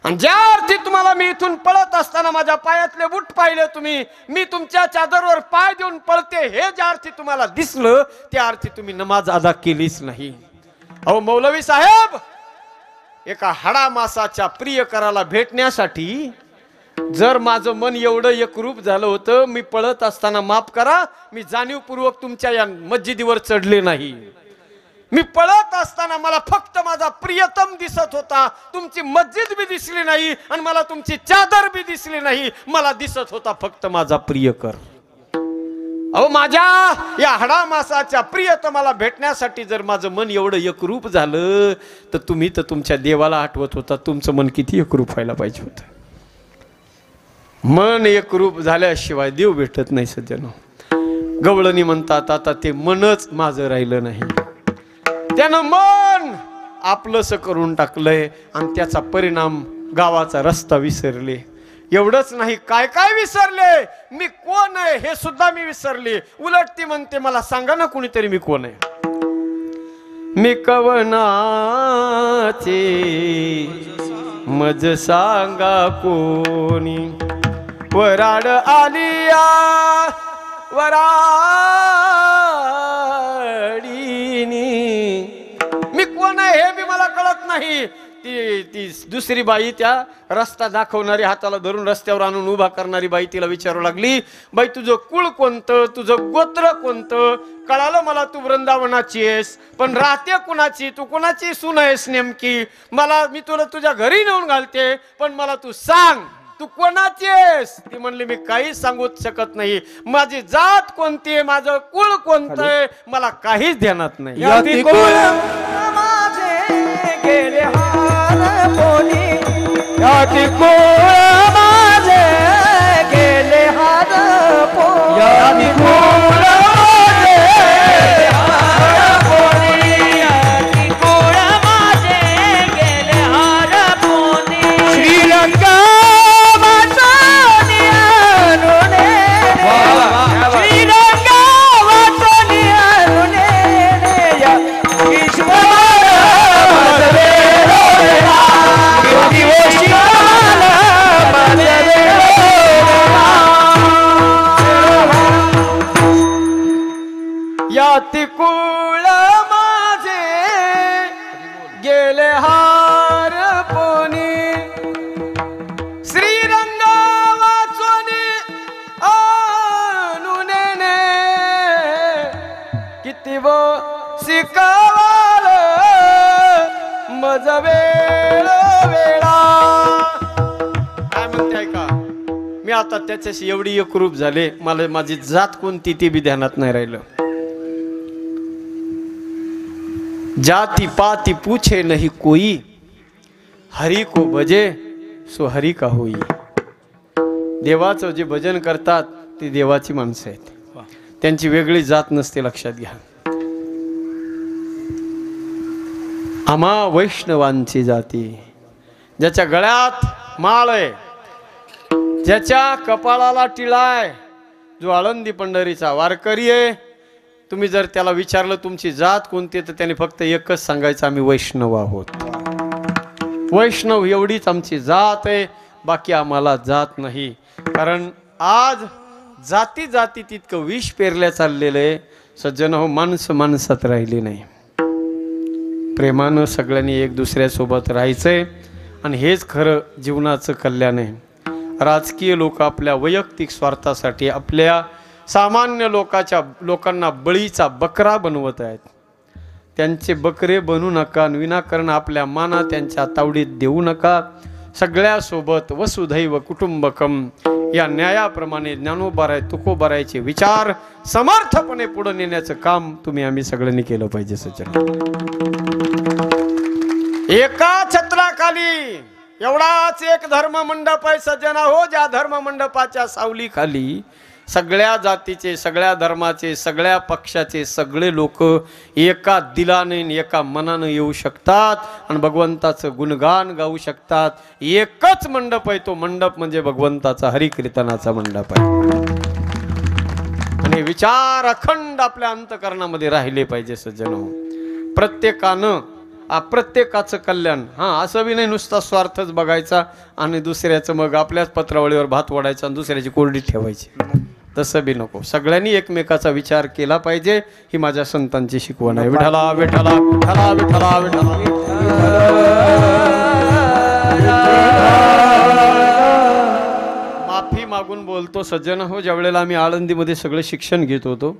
आणि ज्या अर्थी तुम्हाला मी इथून पळत असताना माझ्या पायातले बूट पाहिले तुम्ही, मी तुमच्या चादरवर पाय देऊन पळते, हे ज्या अर्थी तुम्हाला दिसलं, त्या अर्थी तुम्ही नमाज अदा केलीच नाही. अहो मौलवी साहेब, एका हाडामासाच्या प्रियकराला भेटण्यासाठी जर माझं मन एवढं एकरूप झालं होतं, मी पळत असताना, माफ करा, मी जाणीवपूर्वक तुमच्या या मस्जिदीवर चढले नाही. मी पळत असताना मला फक्त माझा प्रियतम दिसत होता, तुमची मस्जिद बी दिसली नाही आणि मला तुमची चादर बी दिसली नाही, मला दिसत होता फक्त माझा प्रियकर. अहो माझ्या या हाडामासाच्या प्रियतमाला भेटण्यासाठी जर माझं मन एवढं एकरूप झालं, तर तुम्ही तर तुमच्या देवाला आठवत होता. तुमचं मन किती एकरूप व्हायला पाहिजे होतं. मन एकरूप झाल्याशिवाय देव भेटत नाही सज्जनो. गवळणी म्हणतात, आता ते मनच माझं राहिलं नाही. त्यानं मन आपलंस करून टाकलंय आणि त्याचा परिणाम गावाचा रस्ता विसरले. एवढंच नाही, काय काय विसरले, मी कोण आहे हे सुद्धा मी विसरले. उलट ती म्हणते, मला सांगा ना कुणीतरी मी कोण आहे. मी कवनाचे मज सांगा कोणी, वराड आलिया वराडीनी. मी कोण आहे हे बी मला कळत नाही. ती दुसरी बाई, त्या रस्ता दाखवणारी, हाताला धरून रस्त्यावर आणून उभा करणारी बाई तिला विचारू लागली, बाई तुझं कुळ कोणतं, तुझं गोत्र कोणतं? कळालं मला तू वृंदावनाची आहेस, पण राहते कुणाची, तू कुणाची सून आहेस नेमकी? मी तुला तुझ्या घरी नेऊन घालते, पण मला तू सांग तू कोणाची आहेस? ती म्हणली, मी काहीच सांगूच शकत नाही. माझी जात कोणती आहे, माझं कुळ कोणतं आहे, मला काहीच ध्यानात नाही. गेले हार पोनी, याची कोळ माझे गेले हार पोनी, याची कोळ माझे हार पोनी, याची कोळ माझे गेले हार पोनी. श्रीरंगा वाचनी अनुने, श्रीरंगा वाचनी अनुने, या ईश्वर याती कुळ माझे गेले हार पोनी, श्रीरंग वाचोनी अनुने आता त्याच्याशी एवढी एकरूप झाले, मला माझी जात कोणती ती बी ध्यानात नाही राहिलं. जाती पाती पूछे नहीं कोई, हरी को भजे सो हरी का होई. देवाचं जे भजन करतात ती देवाची माणसं आहेत, त्यांची वेगळी जात नसते, लक्षात घ्या. आम्हा वैष्णवांची जाती, ज्याच्या गळ्यात माळ आहे, ज्याच्या कपाळाला टिळा आहे, जो आळंदी पंढरीचा वारकरी आहे, तुम्ही जर त्याला विचारलं तुमची जात कोणती तर त्याने फक्त एकच सांगायचं, आम्ही वैष्णव आहोत. वैष्णव एवढीच आमची जात आहे, बाकी आम्हाला जात नाही. कारण आज जाती जाती तितकं विष पेरल्या चाललेलं आहे. सज्जन हो, माणसं माणसात राहिली नाही. प्रेमानं सगळ्यांनी एक दुसऱ्यासोबत राहायचंय आणि हेच खरं जीवनाचं कल्याण आहे. राजकीय लोक आपल्या वैयक्तिक स्वार्थासाठी आपल्या सामान्य लोकांना बळीचा बकरा बनवत आहेत. त्यांचे बकरे बनू नका, विनाकारण आपल्या माना त्यांच्या तावडीत देऊ नका. सगळ्यासोबत वसुधैव कुटुंबकम या न्यायाप्रमाणे ज्ञानोबाराय तुकोबारायचे विचार समर्थपणे पुढे नेण्याचं काम तुम्ही आम्ही सगळ्यांनी केलं पाहिजे. सज्जन, एका छत्राखाली एवढाच एक धर्म मंडप आहे सज्जना हो, ज्या धर्म मंडपाच्या सावली खाली सगळ्या जातीचे, सगळ्या धर्माचे, सगळ्या पक्षाचे सगळे लोक एका दिलाने एका मनाने येऊ शकतात आणि भगवंताचं गुणगान गाऊ शकतात. एकच मंडप आहे, तो मंडप म्हणजे भगवंताचा हरिकीर्तनाचा मंडप आहे. आणि विचार अखंड आपल्या अंतकरणामध्ये राहिले पाहिजे. सज्जनो, प्रत्येकाचं कल्याण, असं बी नाही नुसता स्वार्थच बघायचा आणि दुसऱ्याचं मग आपल्याच पत्रावळीवर भात वाढायचा आणि दुसऱ्याची कोरडी ठेवायची, तसं बी नको. सगळ्यांनी एकमेकाचा विचार केला पाहिजे, ही माझ्या संतांची शिकवण आहे. विठ्ठला विठ्ठला विठ्ठला विठ्ठला विठ्ठला. माफी मागून बोलतो सज्जन हो, ज्या वेळेला आम्ही आळंदीमध्ये सगळं शिक्षण घेत होतो,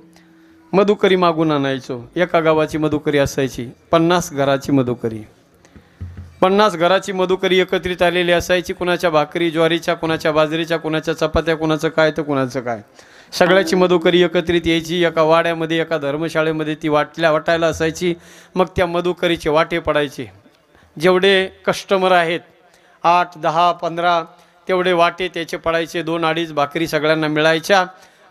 मधुकरी मागून आणायचो. एका गावाची मधुकरी असायची, 50 घराची मधुकरी. 50 घराची मधुकरी एकत्रित आलेली असायची. कुणाच्या भाकरी ज्वारीच्या, कुणाच्या बाजरीच्या, कुणाच्या चपात्या, कुणाचं काय तर कुणाचं काय, सगळ्याची मधुकरी एकत्रित यायची. एका वाड्यामध्ये, एका धर्मशाळेमध्ये ती वाटायला असायची. मग त्या मधुकरीचे वाटे पडायचे. जेवढे कस्टमर आहेत 8, 10, 15 तेवढे वाटे त्याचे पडायचे. 2-2.5 भाकरी सगळ्यांना मिळायच्या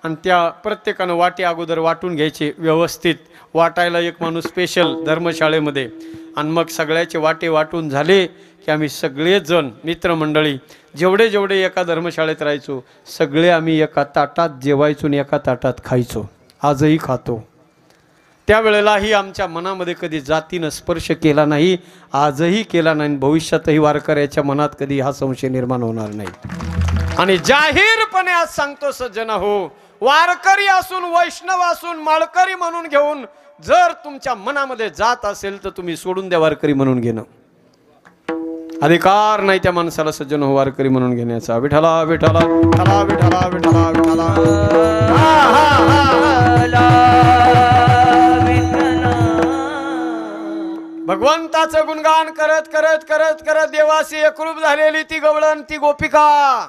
आणि त्या प्रत्येकानं वाटे अगोदर वाटून घ्यायचे व्यवस्थित. वाटायला एक माणूस स्पेशल धर्मशाळेमध्ये. आणि मग सगळ्याचे वाटे वाटून झाले की आम्ही सगळेजण मित्रमंडळी जेवढे एका धर्मशाळेत राहायचो, सगळे आम्ही एका ताटात जेवायचो आणि एका ताटात खायचो. आजही खातो. त्यावेळेलाही आमच्या मनामध्ये कधी जातीनं स्पर्श केला नाही, आजही केला नाही, भविष्यातही वारकऱ्याच्या मनात कधी हा संशय निर्माण होणार नाही. आणि जाहीरपणे आज सांगतो सज्जना हो, वारकरी असून, वैष्णव असून, माळकरी म्हणून घेऊन जर तुमच्या मनामध्ये जात असेल तर तुम्ही सोडून द्या. वारकरी म्हणून घेणं अधिकार नाही त्या माणसाला सज्जन हो वारकरी म्हणून घेण्याचा. विठ्ठला विठ्ठला विठ्ठला विठ्ठला विठ्ठला विठ्ठला. भगवंताचं गुणगान करत करत करत करत देवाशी एकरूप झालेली ती गवळण, ती गोपिका,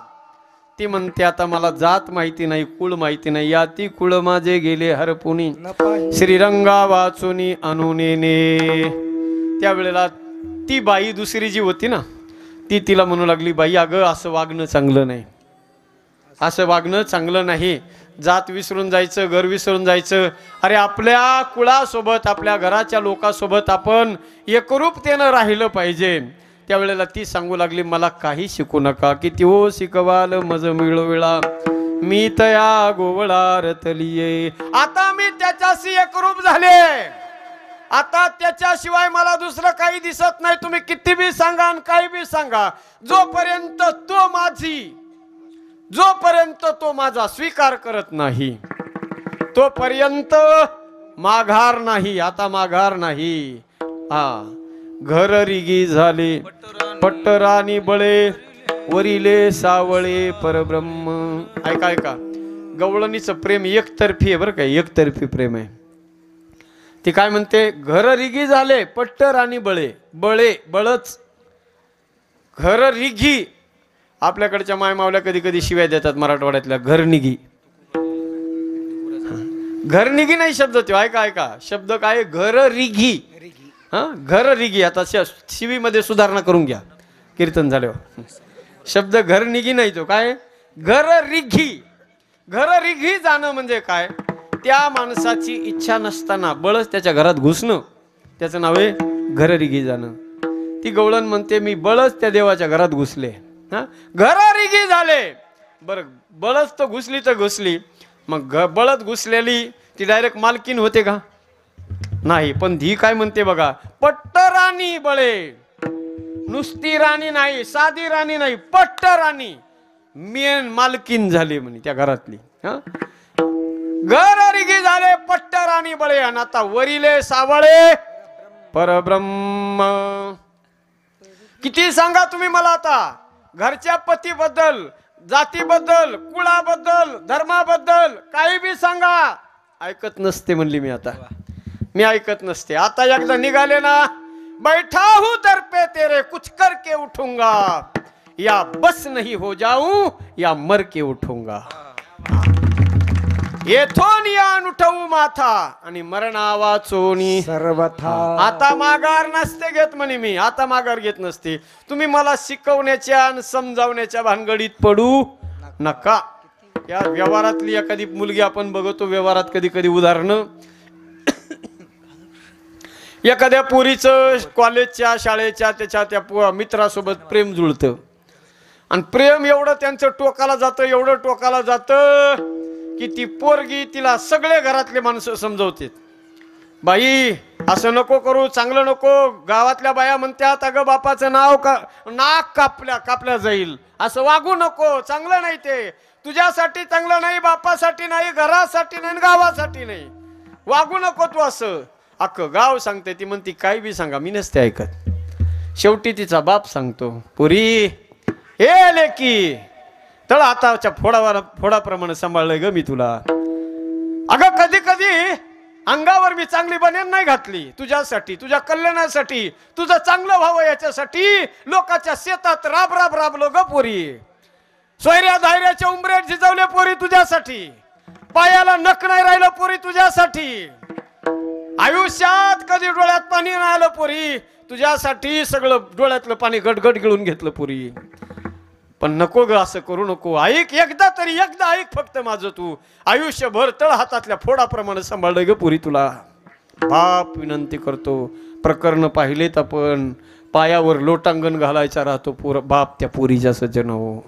ती म्हणते आता मला जात माहिती नाही, कुळ माहिती नाही, या ती कुळ माझे गेले हरपुनी, श्रीरंगा वाचुनी अनुनेने. त्यावेळेला ती बाई दुसरी जी होती ना, ती तिला म्हणू लागली, बाई अगं असं वागणं चांगलं नाही, असं वागणं चांगलं नाही. जात विसरून जायचं, घर विसरून जायचं. अरे आपल्या कुळासोबत, आपल्या घराच्या लोकांसोबत आपण एकरूपतेनं राहिलं पाहिजे. त्यावेळेला ती सांगू लागली, मला काही शिकू नका, किती हो शिकवाल मज मिळविळा, मी तया गोवळा रतलिये. आता मी त्याच्याशी एकरूप झाले, आता त्याच्याशिवाय मला दुसरं काही दिसत नाही. तुम्ही किती बी सांगा आणि काही बी सांगा, जोपर्यंत तो माझा स्वीकार करत नाही तोपर्यंत माघार नाही. आता माघार नाही. घर रिगी झाले पट्टराणी बळे, वरिले सावळे परब्रह्म. ऐका गवळणीचं प्रेम एकतर्फी आहे बरं का, एकतर्फी प्रेम आहे. ती काय म्हणते, घर रिगी झाले पट्टराणी बळे, बळच घर रिगी आपल्याकडच्या मायमावल्या कधी कधी शिव्या देतात मराठवाड्यातल्या, घर निघी. घर निघी नाही शब्द तो, ऐका ऐका शब्द काय, घर रिघी. हा, घर रिघी. आता शिवीमध्ये सुधारणा करून घ्या कीर्तन झाल्यावर. शब्द घर निघी नाही तो, काय घर रिघी. घर रिघी जाणं म्हणजे काय, त्या माणसाची इच्छा नसताना बळच त्याच्या घरात घुसणं, त्याचं नाव आहे घर रिघी जाणं. ती गवळण म्हणते मी बळच त्या देवाच्या घरात घुसले. हा, घर रिघी झाले. बरं, बळच तर घुसली तर घुसली, मग बळत घुसलेली ती डायरेक्ट मालकीन होते का, नाही. पण धी काय म्हणते बघा, पट्ट राणी बळे. नुसती राणी नाही, साधी राणी नाही, पट्ट राणी, मेन मालकीन झाली म्हणे त्या घरातली. घर रिगी झाले, पट्ट राणी बळे. आणि आता वरिले सावळे परब्रह्म. किती सांगा तुम्ही मला, आता घरच्या पतीबद्दल, जातीबद्दल, कुळाबद्दल, धर्माबद्दल काही बी सांगा, ऐकत नसते म्हणली मी. आता मी ऐकत नसते. आता एकदा निघाले ना, बैठा हूं दर पे तेरे कुछ करके उठूंगा, या बस नहीं हो जाऊं या मर के उठूंगा. येथून यान उठवू माथा आणि मरणा वाचोनी सर्वथा. आता माघार नसते घेत म्हणे मी, आता माघार घेत नसते. तुम्ही मला शिकवण्याच्या आणि समजावण्याच्या भानगडीत पडू नका. या व्यवहारातली एखादी मुलगी आपण बघतो व्यवहारात कधी कधी उदाहरणं, एखाद्या पोरीचं कॉलेजच्या शाळेच्या त्याच्या त्या मित्रासोबत प्रेम जुळतं आणि प्रेम एवढं त्यांचं टोकाला जातं, एवढं टोकाला जातं की ती पोरगी तिला सगळे घरातले माणसं समजवतात, बाई असं नको करू, चांगलं नको. गावातल्या बाया म्हणतात अगं बापाचं नाक कापल्या जाईल, असं वागू नको, चांगलं नाही, ते तुझ्यासाठी चांगलं नाही, बापासाठी नाही, घरासाठी नाही, गावासाठी नाही, वागू नको तू असं. अख्खं गाव सांगते. ती म्हणती काही बी सांगा, मी नसते ऐकत. शेवटी तिचा बाप सांगतो, पुरी हे लेकी तळ हाताच्या फोडाप्रमाणे सांभाळलंय ग मी तुला. अगं कधी कधी अंगावर मी चांगली बनेन नाही घातली तुझ्यासाठी, तुझ्या कल्याणासाठी, तुझं चांगलं व्हावं याच्यासाठी लोकांच्या शेतात राबलो ग पोरी. सोयऱ्या धायऱ्याच्या उंबऱ्यात झिजवले पोरी तुझ्यासाठी, पायाला नख नाही राहिलं पोरी तुझ्यासाठी, आयुष्यात कधी डोळ्यात पाणी नाही आलं पोरी तुझ्यासाठी, सगळं डोळ्यातलं पाणी गटगट गिळून घेतलं पोरी. पण नको ग, असं करू नको. ऐक, एकदा ऐक फक्त माझं, तू आयुष्यभर तळ हातातल्या फोडाप्रमाणे सांभाळलं ग पुरी तुला. बाप विनंती करतो, प्रकरण पाहिलेत आपण, पायावर लोटांगण घालायचा राहतो बाप त्या पोरीच्या सज्जन हो.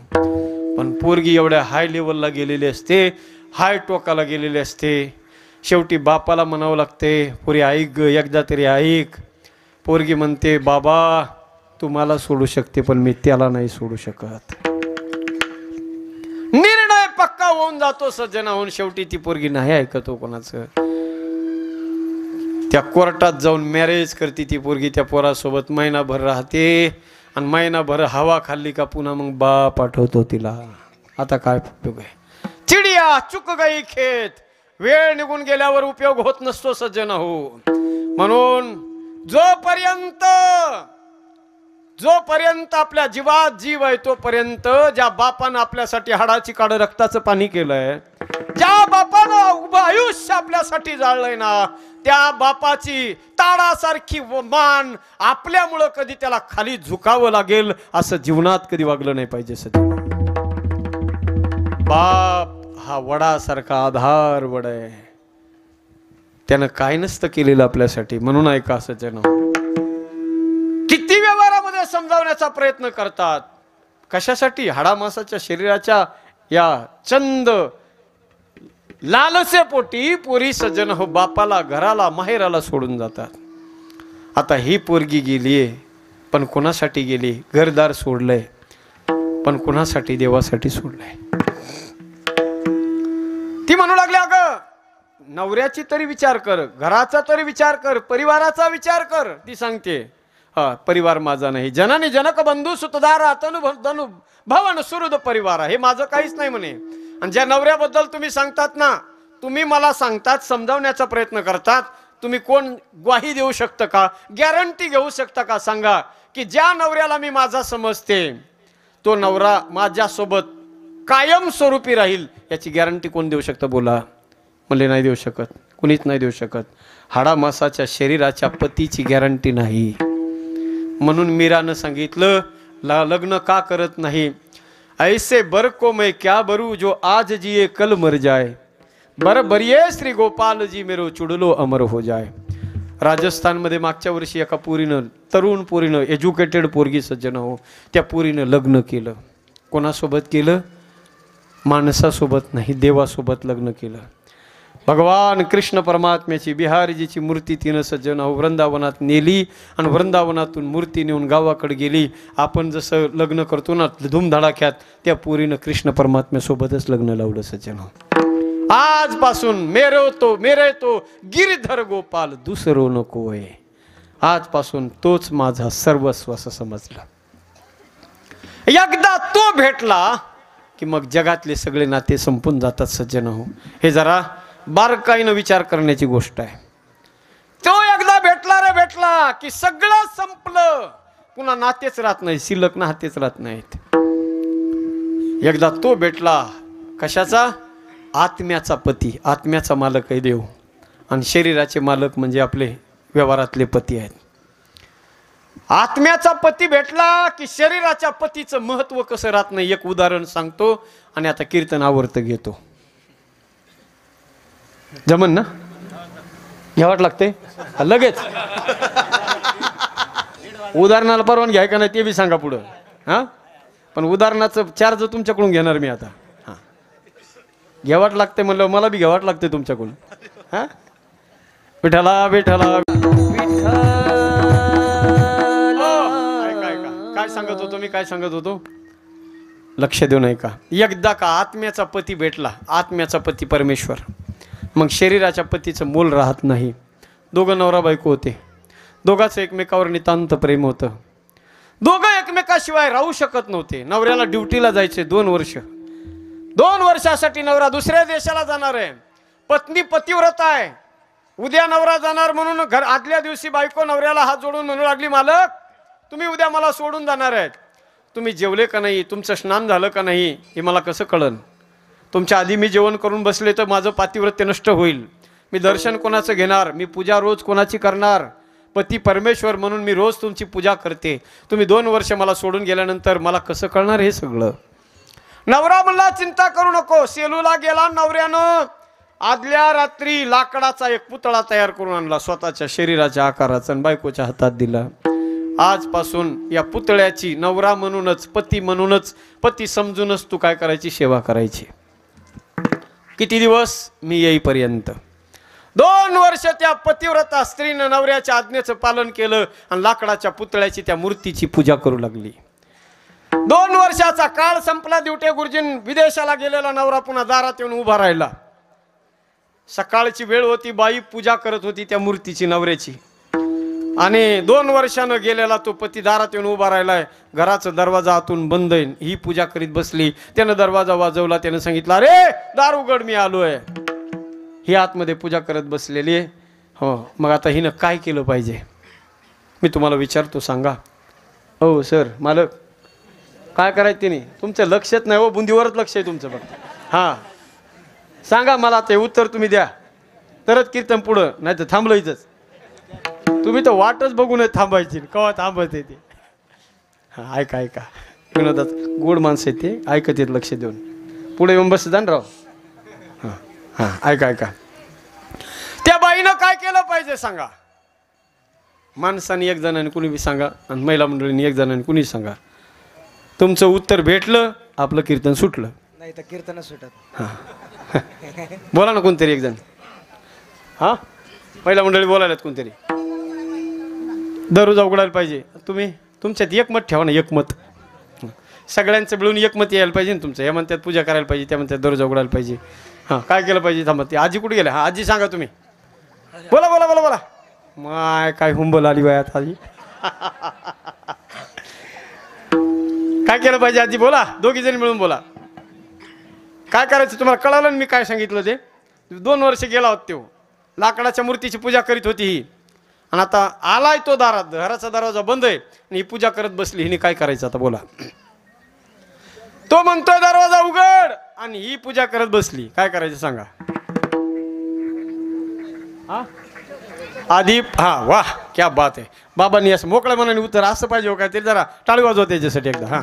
पण पोरगी एवढ्या हाय लेवलला गेलेली असते, हाय टोकाला गेलेली असते. शेवटी बापाला म्हणावं लागते, पोरी ऐक ग, एकदा तरी ऐक. पोरगी म्हणते, बाबा तू मला सोडू शकते पण मी त्याला नाही सोडू शकत. निर्णय पक्का होऊन जातो सज्जना होऊन. शेवटी ती पोरगी नाही ऐकतो कोणाचं. त्या कोर्टात जाऊन मॅरेज करते ती पोरगी त्या पोरासोबत, महिनाभर राहते आणि महिनाभर हवा खाल्ली का पुन्हा मग बाप आठवतो तिला. आता काय उपयोग आहे. चिडिया चुक गई खेत, वेळ निघून गेल्यावर उपयोग होत नसतो सज्जना हो. म्हणून जोपर्यंत आपल्या जीवात जीव आहे तोपर्यंत, ज्या बापानं आपल्यासाठी हाडाची काढ रक्ताचं पाणी केलंय, ज्या बापानं उभं आयुष्य आपल्यासाठी जाळलंय ना, त्या बापाची ताडासारखी मान आपल्यामुळं कधी त्याला खाली झुकावं लागेल असं जीवनात कधी वागलं नाही पाहिजे सज्जन. बाप हा वडासारखा आधार वड आहे, त्यानं काय नसतं केलेलं आपल्यासाठी. म्हणून ऐका सज्जन, किती व्यवहारामध्ये समजावण्याचा प्रयत्न करतात, कशासाठी, हाडामासाच्या शरीराच्या या चंद लालसे पोटी पोरी सज्जन हो बापाला, घराला, माहेराला सोडून जातात. आता ही पोरगी गेलीये पण कोणासाठी गेली, घरदार सोडलंय पण कोणासाठी, देवासाठी सोडलंय. ती म्हणू लागली, अगं नवऱ्याची तरी विचार कर, घराचा तरी विचार कर, परिवाराचा विचार कर. ती सांगते, हा परिवार माझा नाही, जननी जनक बंधू सुतदारा तनु भवन सुहृद परिवार, हे माझं काहीच नाही म्हणे. आणि ज्या नवऱ्याबद्दल तुम्ही सांगतात ना, तुम्ही मला सांगतात, समजावण्याचा प्रयत्न करतात, तुम्ही कोण ग्वाही देऊ शकता का, गॅरंटी घेऊ शकता का सांगा की ज्या नवऱ्याला मी माझा समजते तो नवरा माझ्यासोबत कायमस्वरूपी राहील याची गॅरंटी कोण देऊ शकतं बोला? मला नाही देऊ शकत, कुणीच नाही देऊ शकत. हाडामासाच्या शरीराच्या पतीची गॅरंटी नाही. म्हणून मीरानं सांगितलं लग्न का करत नाही? ऐसे बर को मैं क्या बरू जो आज जिये कल मर जाए, बर बरिये श्री गोपाल जी मेरो चुडलो अमर हो जाए. राजस्थानमध्ये मागच्या वर्षी एका पोरीनं, तरुण पोरीनं, एज्युकेटेड पोरगी सज्जन हो, त्या पोरीनं लग्न केलं. कोणासोबत केलं? माणसासोबत नाही, देवासोबत लग्न केलं. भगवान कृष्ण परमात्म्याची बिहारीजीची मूर्ती तिनं सज्जन हो वृंदावनात नेली आणि वृंदावनातून मूर्ती नेऊन गावाकडे गेली. आपण जसं लग्न करतो ना धूमधडाक्यात, त्या पोरीनं कृष्ण परमात्म्यासोबतच लग्न लावलं सज्जन हो. आजपासून मेरे तो गिरधर गोपाल दुसरो नकोय. आजपासून तोच माझा सर्वस्व असं समजलं. एकदा तो भेटला की मग जगातले सगळे नाते संपून जातात सज्जन हो. हे जरा बारकाईनं विचार करण्याची गोष्ट आहे. तो एकदा भेटला की सगळं संपलं, पुन्हा नातेच राहत नाही, शिल्लक नातेच राहत नाहीत. एकदा तो भेटला कशाचा? आत्म्याचा पती. आत्म्याचा मालक आहे देव आणि शरीराचे मालक म्हणजे आपले व्यवहारातले पती आहेत. आत्म्याचा पती भेटला की शरीराच्या पतीचं महत्व कसं राहत नाही. एक उदाहरण सांगतो आणि आता कीर्तन आवर्त घेतो. जमन ना? घ्यावं लागते लगेच. उदाहरणाला परवानगी आहे का नाही ते बी सांगा पुढं. हां, पण उदाहरणाचं चार्ज तुमच्याकडून घेणार मी आता. हां, घ्यावं लागते म्हणलं, मला बी घ्यावं लागते तुमच्याकडून. हां, विठ्ठला विठ्ठला काय सांगत होतो मी? काय सांगत होतो? लक्ष देऊ नये का? एकदा का आत्म्याचा पती भेटला, आत्म्याचा पती परमेश्वर, मग शरीराच्या पतीचं मोल राहत नाही. दोघं नवरा बायको होते, दोघांचं एकमेकावर नितांत प्रेम होतं. दोघं एकमेकाशिवाय राहू शकत नव्हते. नवऱ्याला ड्युटीला जायचे 2 वर्ष. 2 वर्षासाठी नवरा दुसऱ्या देशाला जाणार आहे. पत्नी पतिव्रत आहे. उद्या नवरा जाणार म्हणून आदल्या दिवशी बायको नवऱ्याला हात जोडून म्हणू लागली, मालक तुम्ही उद्या मला सोडून जाणार आहेत. तुम्ही जेवले का नाही, तुमचं स्नान झालं का नाही हे मला कसं कळन? तुमच्या आधी मी जेवण करून बसले तर माझं पातिव्रत्य नष्ट होईल. मी दर्शन कोणाचं घेणार? मी पूजा रोज कोणाची करणार? पती परमेश्वर म्हणून मी रोज तुमची पूजा करते. तुम्ही 2 वर्ष मला सोडून गेल्यानंतर मला कसं कळणार हे सगळं? नवरा म्हणला चिंता करू नको. सेलूला गेला नवऱ्यानं. आदल्या रात्री लाकडाचा एक पुतळा तयार करून आणला स्वतःच्या शरीराच्या आकाराचा आणि बायकोच्या हातात दिला. आजपासून या पुतळ्याची नवरा म्हणूनच, पती म्हणूनच, पती समजूनच तू काय करायची? सेवा करायची. किती दिवस? मी येईपर्यंत. 2 वर्ष त्या पतिव्रता स्त्रीनं नवऱ्याच्या आज्ञेचं पालन केलं आणि लाकडाच्या पुतळ्याची, त्या मूर्तीची पूजा करू लागली. 2 वर्षाचा काळ संपला. दिवटे गुरुजीं विदेशाला गेलेला नवरा पुन्हा दारात येऊन उभा राहिला. सकाळची वेळ होती, बाई पूजा करत होती त्या मूर्तीची, नवऱ्याची. आणि 2 वर्षानं गेलेला तो पती दारात येऊन उभा राहिलाय. घराचा दरवाजा आतून बंद आहे. ही पूजा करीत बसली. त्यानं दरवाजा वाजवला. त्यानं सांगितलं, अरे दार उघड, मी आलोय. ही आतमध्ये पूजा करत बसलेली आहे. हो, मग आता हिनं काय केलं पाहिजे? मी तुम्हाला विचारतो, सांगा. हो सर, मालक काय करायचं तिने? तुमचं लक्षच नाही हो, बुंदीवरच लक्ष आहे तुमचं फक्त. हां, सांगा मला ते उत्तर तुम्ही द्या, तरच कीर्तन पुढं, नाही तर थांबलं इथंच. तुम्ही तर वाटच बघून थांबायची, केव्हा थांबत आहे ते. हां, ऐका विनोदात गोड माणसं आहे ते, ऐकत येत लक्ष देऊन. पुढे येऊन बस जा ना राव. हां हां, ऐका. त्या बाईनं काय केलं पाहिजे सांगा? माणसाने 1 जणांनी कुणी बी सांगा आणि महिला मंडळींनी 1 जणांनी कुणी सांगा. तुमचं उत्तर भेटलं, आपलं कीर्तन सुटलं. नाही तर कीर्तन सुटत. हां, बोला ना कोणतरी 1 जण. हां, महिला मंडळी बोलायलात कोणतरी. दररोज उघडायला पाहिजे. तुम्ही तुमच्यात एकमत ठेवा ना, एकमत. सगळ्यांचं मिळून एकमत यायला पाहिजे ना तुमचं. या म्हणतात पूजा करायला पाहिजे, त्या म्हणतात दररोज उघडायला पाहिजे. हां, काय केलं पाहिजे? थांबा, ती आजी कुठे गेल्या? हां, आजी सांगा तुम्ही. बोला. माय काय हुंबल आली वयात आजी. काय केलं पाहिजे आजी? बोला, 2 जणी मिळून बोला. काय करायचं तुम्हाला कळालं ना मी काय सांगितलं ते? 2 वर्ष गेला होता तो, लाकडाच्या मूर्तीची पूजा करीत होती ही, आणि आता आलाय तो दारात, घराचा दरवाजा बंद आहे आणि ही पूजा करत बसली. हिने काय करायचं आता? बोला. तो म्हणतोय दरवाजा उघड आणि ही पूजा करत बसली. काय करायचं सांगा? हा आधी हा वा क्या बात आहे. बाबांनी असं मोकळ्या मनाने उत्तर असं पाहिजे हो काहीतरी. जरा टाळी वाजवा त्याच्यासाठी एकदा. हा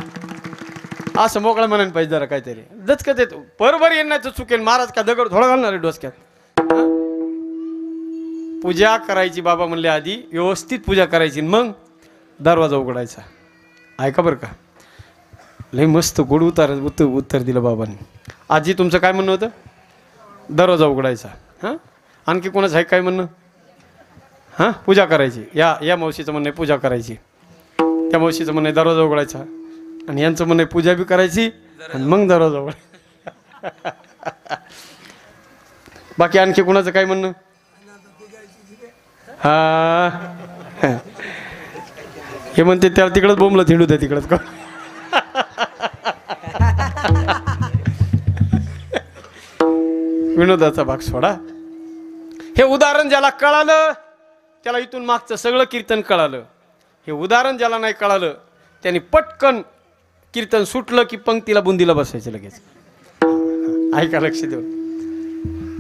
असं मोकळ्या मनाने पाहिजे जरा काहीतरी. दचकत येत बरोबर येण्याचं चुकेन. महाराज का दगड थोडा घालणार आहे डोसक्यात? पूजा करायची बाबा म्हणले आधी व्यवस्थित पूजा करायची मग दरवाजा उघडायचा. ऐका बरं का, लय मस्त गोड उत्तर दिलं बाबांनी. आजी तुमचं काय म्हणणं होतं? दरवाजा उघडायचा. हां आणखी कोणाचं आहे काय म्हणणं? हां पूजा करायची. या मावशीचं म्हणणं आहे पूजा करायची. त्या मावशीचं म्हणणं आहे दरवाजा उघडायचा. आणि यांचं म्हणणं आहे पूजा बी करायची आणि मग दरवाजा उघडायचा. बाकी आणखी कोणाचं काय म्हणणं? हा हे म्हणते त्याला तिकडंच बोंबलं थिंडू द्या तिकडंच. विनोदाचा भाग सोडा. हे उदाहरण ज्याला कळालं त्याला इथून मागचं सगळं कीर्तन कळालं. हे उदाहरण ज्याला नाही कळालं त्यांनी पटकन कीर्तन सुटलं की पंक्तीला बुंदीला बसायचं लगेच. ऐका लक्ष देऊन.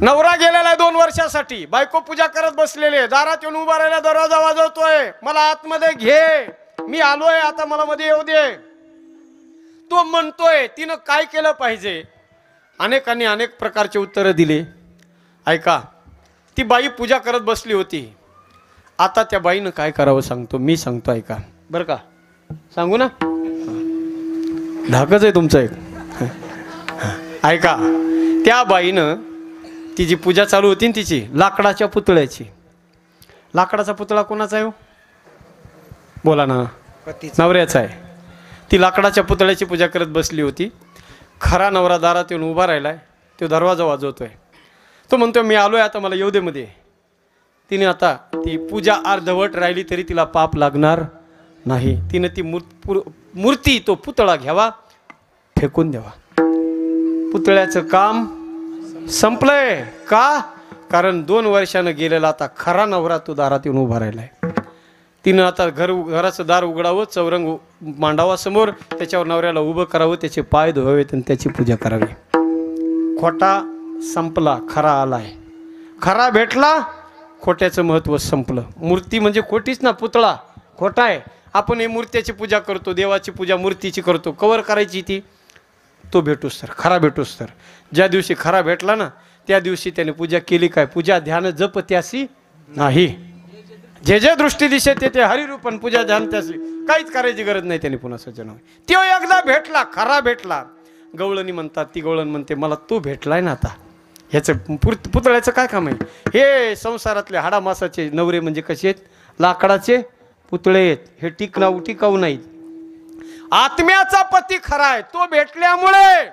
नवरा गेलेला आहे 2 वर्षासाठी. बायको पूजा करत बसलेले. दारात येऊन उभा राहिला. दरवाजा वाजवतोय. मला आतमध्ये घे, मी आलोय, आता मला मध्ये येऊ दे. तो म्हणतोय. तिनं काय केलं पाहिजे? अनेकांनी अनेक प्रकारचे उत्तरं दिले. ऐका, ती बाई पूजा करत बसली होती. आता त्या बाईनं काय करावं सांगतो मी. सांगतो ऐका बरं का. सांगू ना? धाकच आहे तुमचं एक. ऐका, त्या बाईनं ती जी पूजा चालू होती ना तिची लाकडाच्या पुतळ्याची. लाकडाचा पुतळा कोणाचा आहे हो? बोला ना. नवऱ्याचा आहे. ती लाकडाच्या पुतळ्याची पूजा करत बसली होती. खरा नवरा दारात येऊन उभा राहिलाय. तो दरवाजा वाजवतोय. तो म्हणतोय मी आलोय, आता मला येऊ दे मध्ये. तिने आता ती पूजा अर्धवट राहिली तरी तिला पाप लागणार नाही. तिने ती मूर्ती तो पुतळा घ्यावा, फेकून द्यावा. पुतळ्याचं काम संपलंय. का? कारण 2 वर्षानं गेलेला आता खरा नवरा तो दारात येऊन उभा राहिलाय. तिनं आता घराचं दार उघडावं, चौरंग मांडावा समोर, त्याच्यावर नवऱ्याला उभं करावं, त्याचे पाय धुवावेत आणि त्याची पूजा करावी. खोटा संपला, खरा आलाय. खरा भेटला, खोट्याचं महत्त्व संपलं. मूर्ती म्हणजे खोटीच ना, पुतळा खोटा आहे. आपण हे मूर्त्याची पूजा करतो, देवाची पूजा मूर्तीची करतो. कवर करायची ती? तो भेटूस तर, खरा भेटूस तर. ज्या दिवशी खरा भेटला ना त्या दिवशी त्याने पूजा केली काय? पूजा ध्यान जप त्यासी नाही. जे जे दृष्टी दिशेत ते हरिरूपण पूजा ध्यान त्यासी. काहीच करायची गरज नाही त्याने पुन्हा सज्जन. तो एकदा भेटला, खरा भेटला. गवळणी म्हणतात, ती गवळण म्हणते मला तू भेटलाय ना आता. ह्याचं पुतळ्याचं काय काम आहे? हे संसारातले हाडामासाचे नवरे म्हणजे कसे आहेत? लाकडाचे पुतळे आहेत. हे टिकाऊ नाहीत. आत्म्याचा पती खरा आहे. तो भेटल्यामुळे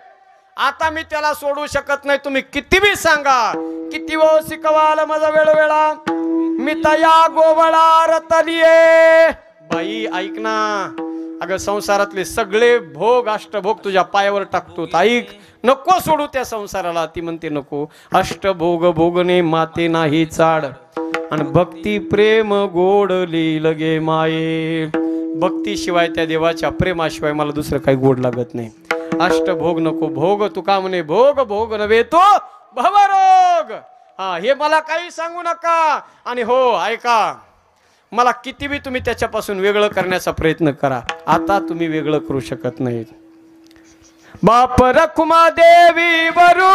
आता मी त्याला सोडू शकत नाही. तुम्ही किती बी सांगा, किती वो शिकवाल माझा वेळोवेळा, मी तया गोवळा रतलिये. बाई ऐक ना, अगं संसारातले सगळे भोग अष्टभोग तुझ्या पायावर टाकतो. ऐक, नको सोडू त्या संसाराला. ती म्हणते नको. अष्टभोग भोगणे माते नाही चाड, आणि भक्ती प्रेम गोडली लगे माये. भक्तीशिवाय त्या देवाच्या प्रेमाशिवाय मला दुसरं काही गोड लागत नाही. अष्टभोग नको. भोग तुका म्हणे भोग भोग नव्हे तो भवरोग. हा हे मला काही सांगू नका. आणि हो ऐका, मला किती बी तुम्ही त्याच्यापासून वेगळं करण्याचा प्रयत्न करा, आता तुम्ही वेगळं करू शकत नाही. बाप रखुमा देवी वरू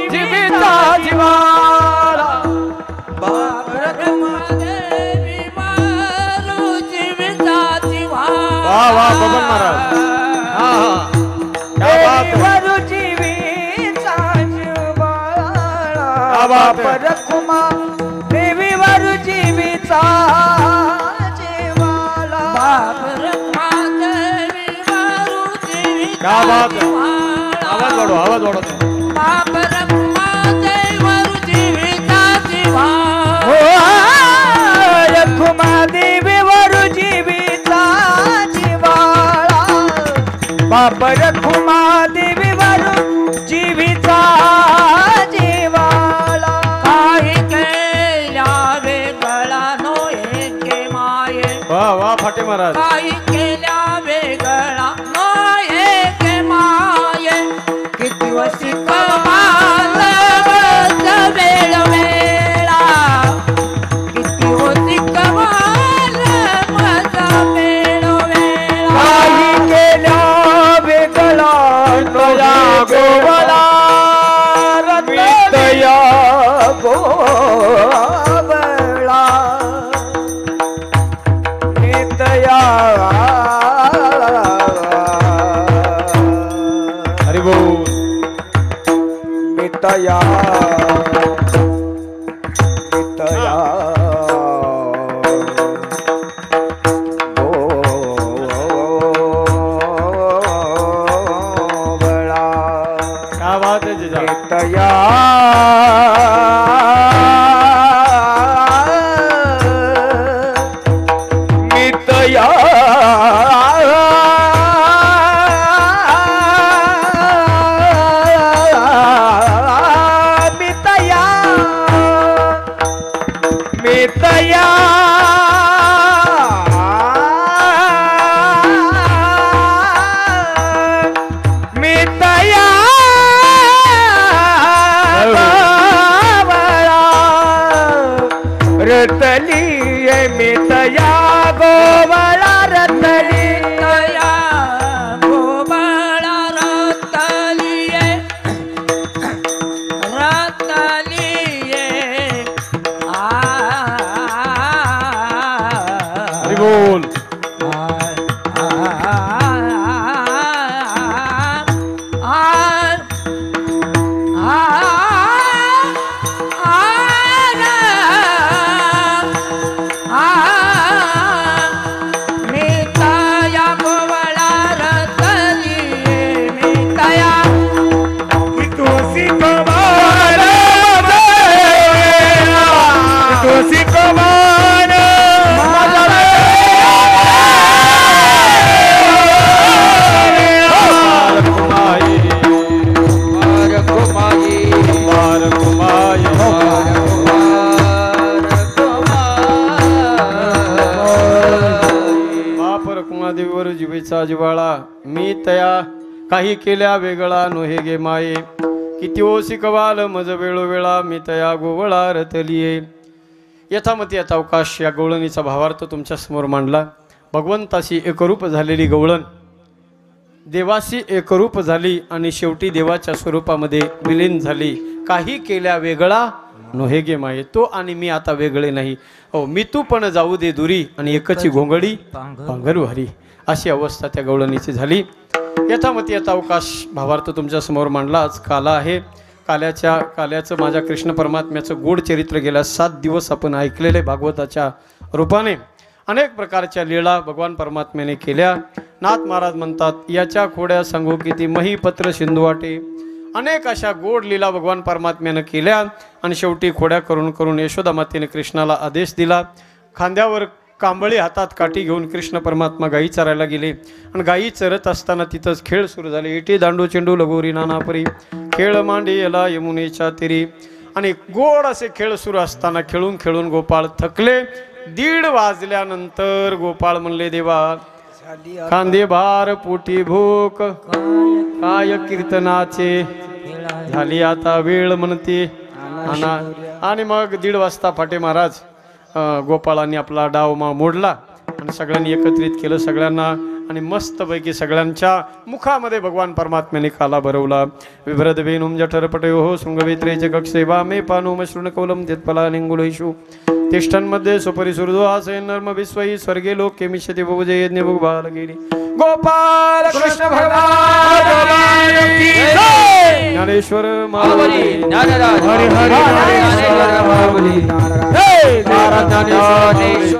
जीविता जीवाला. बाप रखुमा देवी वरू जीविता जीवाला. वाह वाह बबन महाराज. हा हा क्या बात है. वरू जीविता जीवाला. बाप रखुमा देवी वरू जीविता जीवाला. बाप रखुमा देवी वरू जीविता. क्या बात है. आवाज वाढव, आवाज वाढव. बाप रखुमा देवी वरू जीविता जीवाला. रखुमा देवी वरू जीविता जीवाला. बाप रखुमा देवी वरू जीविता जीवाला. काही केल्या वेगळा नो एके माये. वाह वाह फाटे महाराज. काही केल्या वेगळा नो एके माये. गोवळा नितया हरी बोल. नितया नितया गोवळा क्या बात है जिजा. नितया नितया मितया मितया मितया रतली मितया गोवळा रतली तया गोवळा रतली रतली हरी बोल. देवीवर जिवेचा जिवाळा मी तया काही केल्या वेगळा नोहे गे माये किती ओसी कवाल मज वेळोवेळा मी तया गोवळा रतलिये. यथामती आता अवकाश या गवळणीचा भावार्थ तुमच्या समोर मांडला. भगवंताशी एकरूप झालेली गवळण देवाशी एकरूप झाली आणि शेवटी देवाच्या स्वरूपामध्ये विलीन झाली. काही केल्या वेगळा नोहे गे माये तो आणि मी आता वेगळे नाही. हो मी तू पण जाऊ दे दुरी आणि एकची घोंगडी पांघरू हरी अशी अवस्था त्या गवळणीची झाली. यथामती आता अवकाश भावार्थ तुमच्या समोर मांडला. आज काला आहे. काल्याचं माझ्या कृष्ण परमात्म्याचं गोड चरित्र गेल्या 7 दिवस आपण ऐकलेले भागवताच्या रूपाने अनेक प्रकारच्या लीळा भगवान परमात्म्याने केल्या. नाथ महाराज म्हणतात याच्या खोड्या सांगू किती मही पत्र सिंधू वाटे. अनेक अशा गोड लीला भगवान परमात्म्यानं केल्या आणि शेवटी खोड्या करून करून यशोदा मातेने कृष्णाला आदेश दिला. खांद्यावर कांबळी हातात काठी घेऊन कृष्ण परमात्मा गायी चरायला गेले आणि गायी चरत असताना तिथंच खेळ सुरू झाले. इटी दांडू चेंडू लगोरी नानापरी खेळ मांडी याला यमुनेच्या तिरी. आणि गोड असे खेळ सुरू असताना खेळून खेळून गोपाळ थकले. 1:30 वाजल्यानंतर गोपाळ म्हणले देवा खांदे भार पोटी भूक काय कीर्तनाचे झाली आता वेळ म्हणते. आणि मग 1:30 वाजता फाटे महाराज गोपाळांनी आपला डाव मोडला आणि सगळ्यांनी एकत्रित केलं सगळ्यांना आणि मस्तपैकी सगळ्यांच्या मुखामध्ये भगवान परमात्म्याने काला भरवला. विभ्रद वेणुम जठरपटयो हो शृंगवेत्रेचे कक्षेवा मे पानो शृणकौलम तेत्फला निंगुलेषु तिष्ठन्मध्ये सुपरिसुर्दो आसयन नर्म विश्वई स्वर्गे लोक केमिष्यति बहुजय यज्ञ भुगभाल गेली. गोपाल कृष्ण भगवान की जय. ज्ञानेश्वर महाबली हरि हरि हरि हरि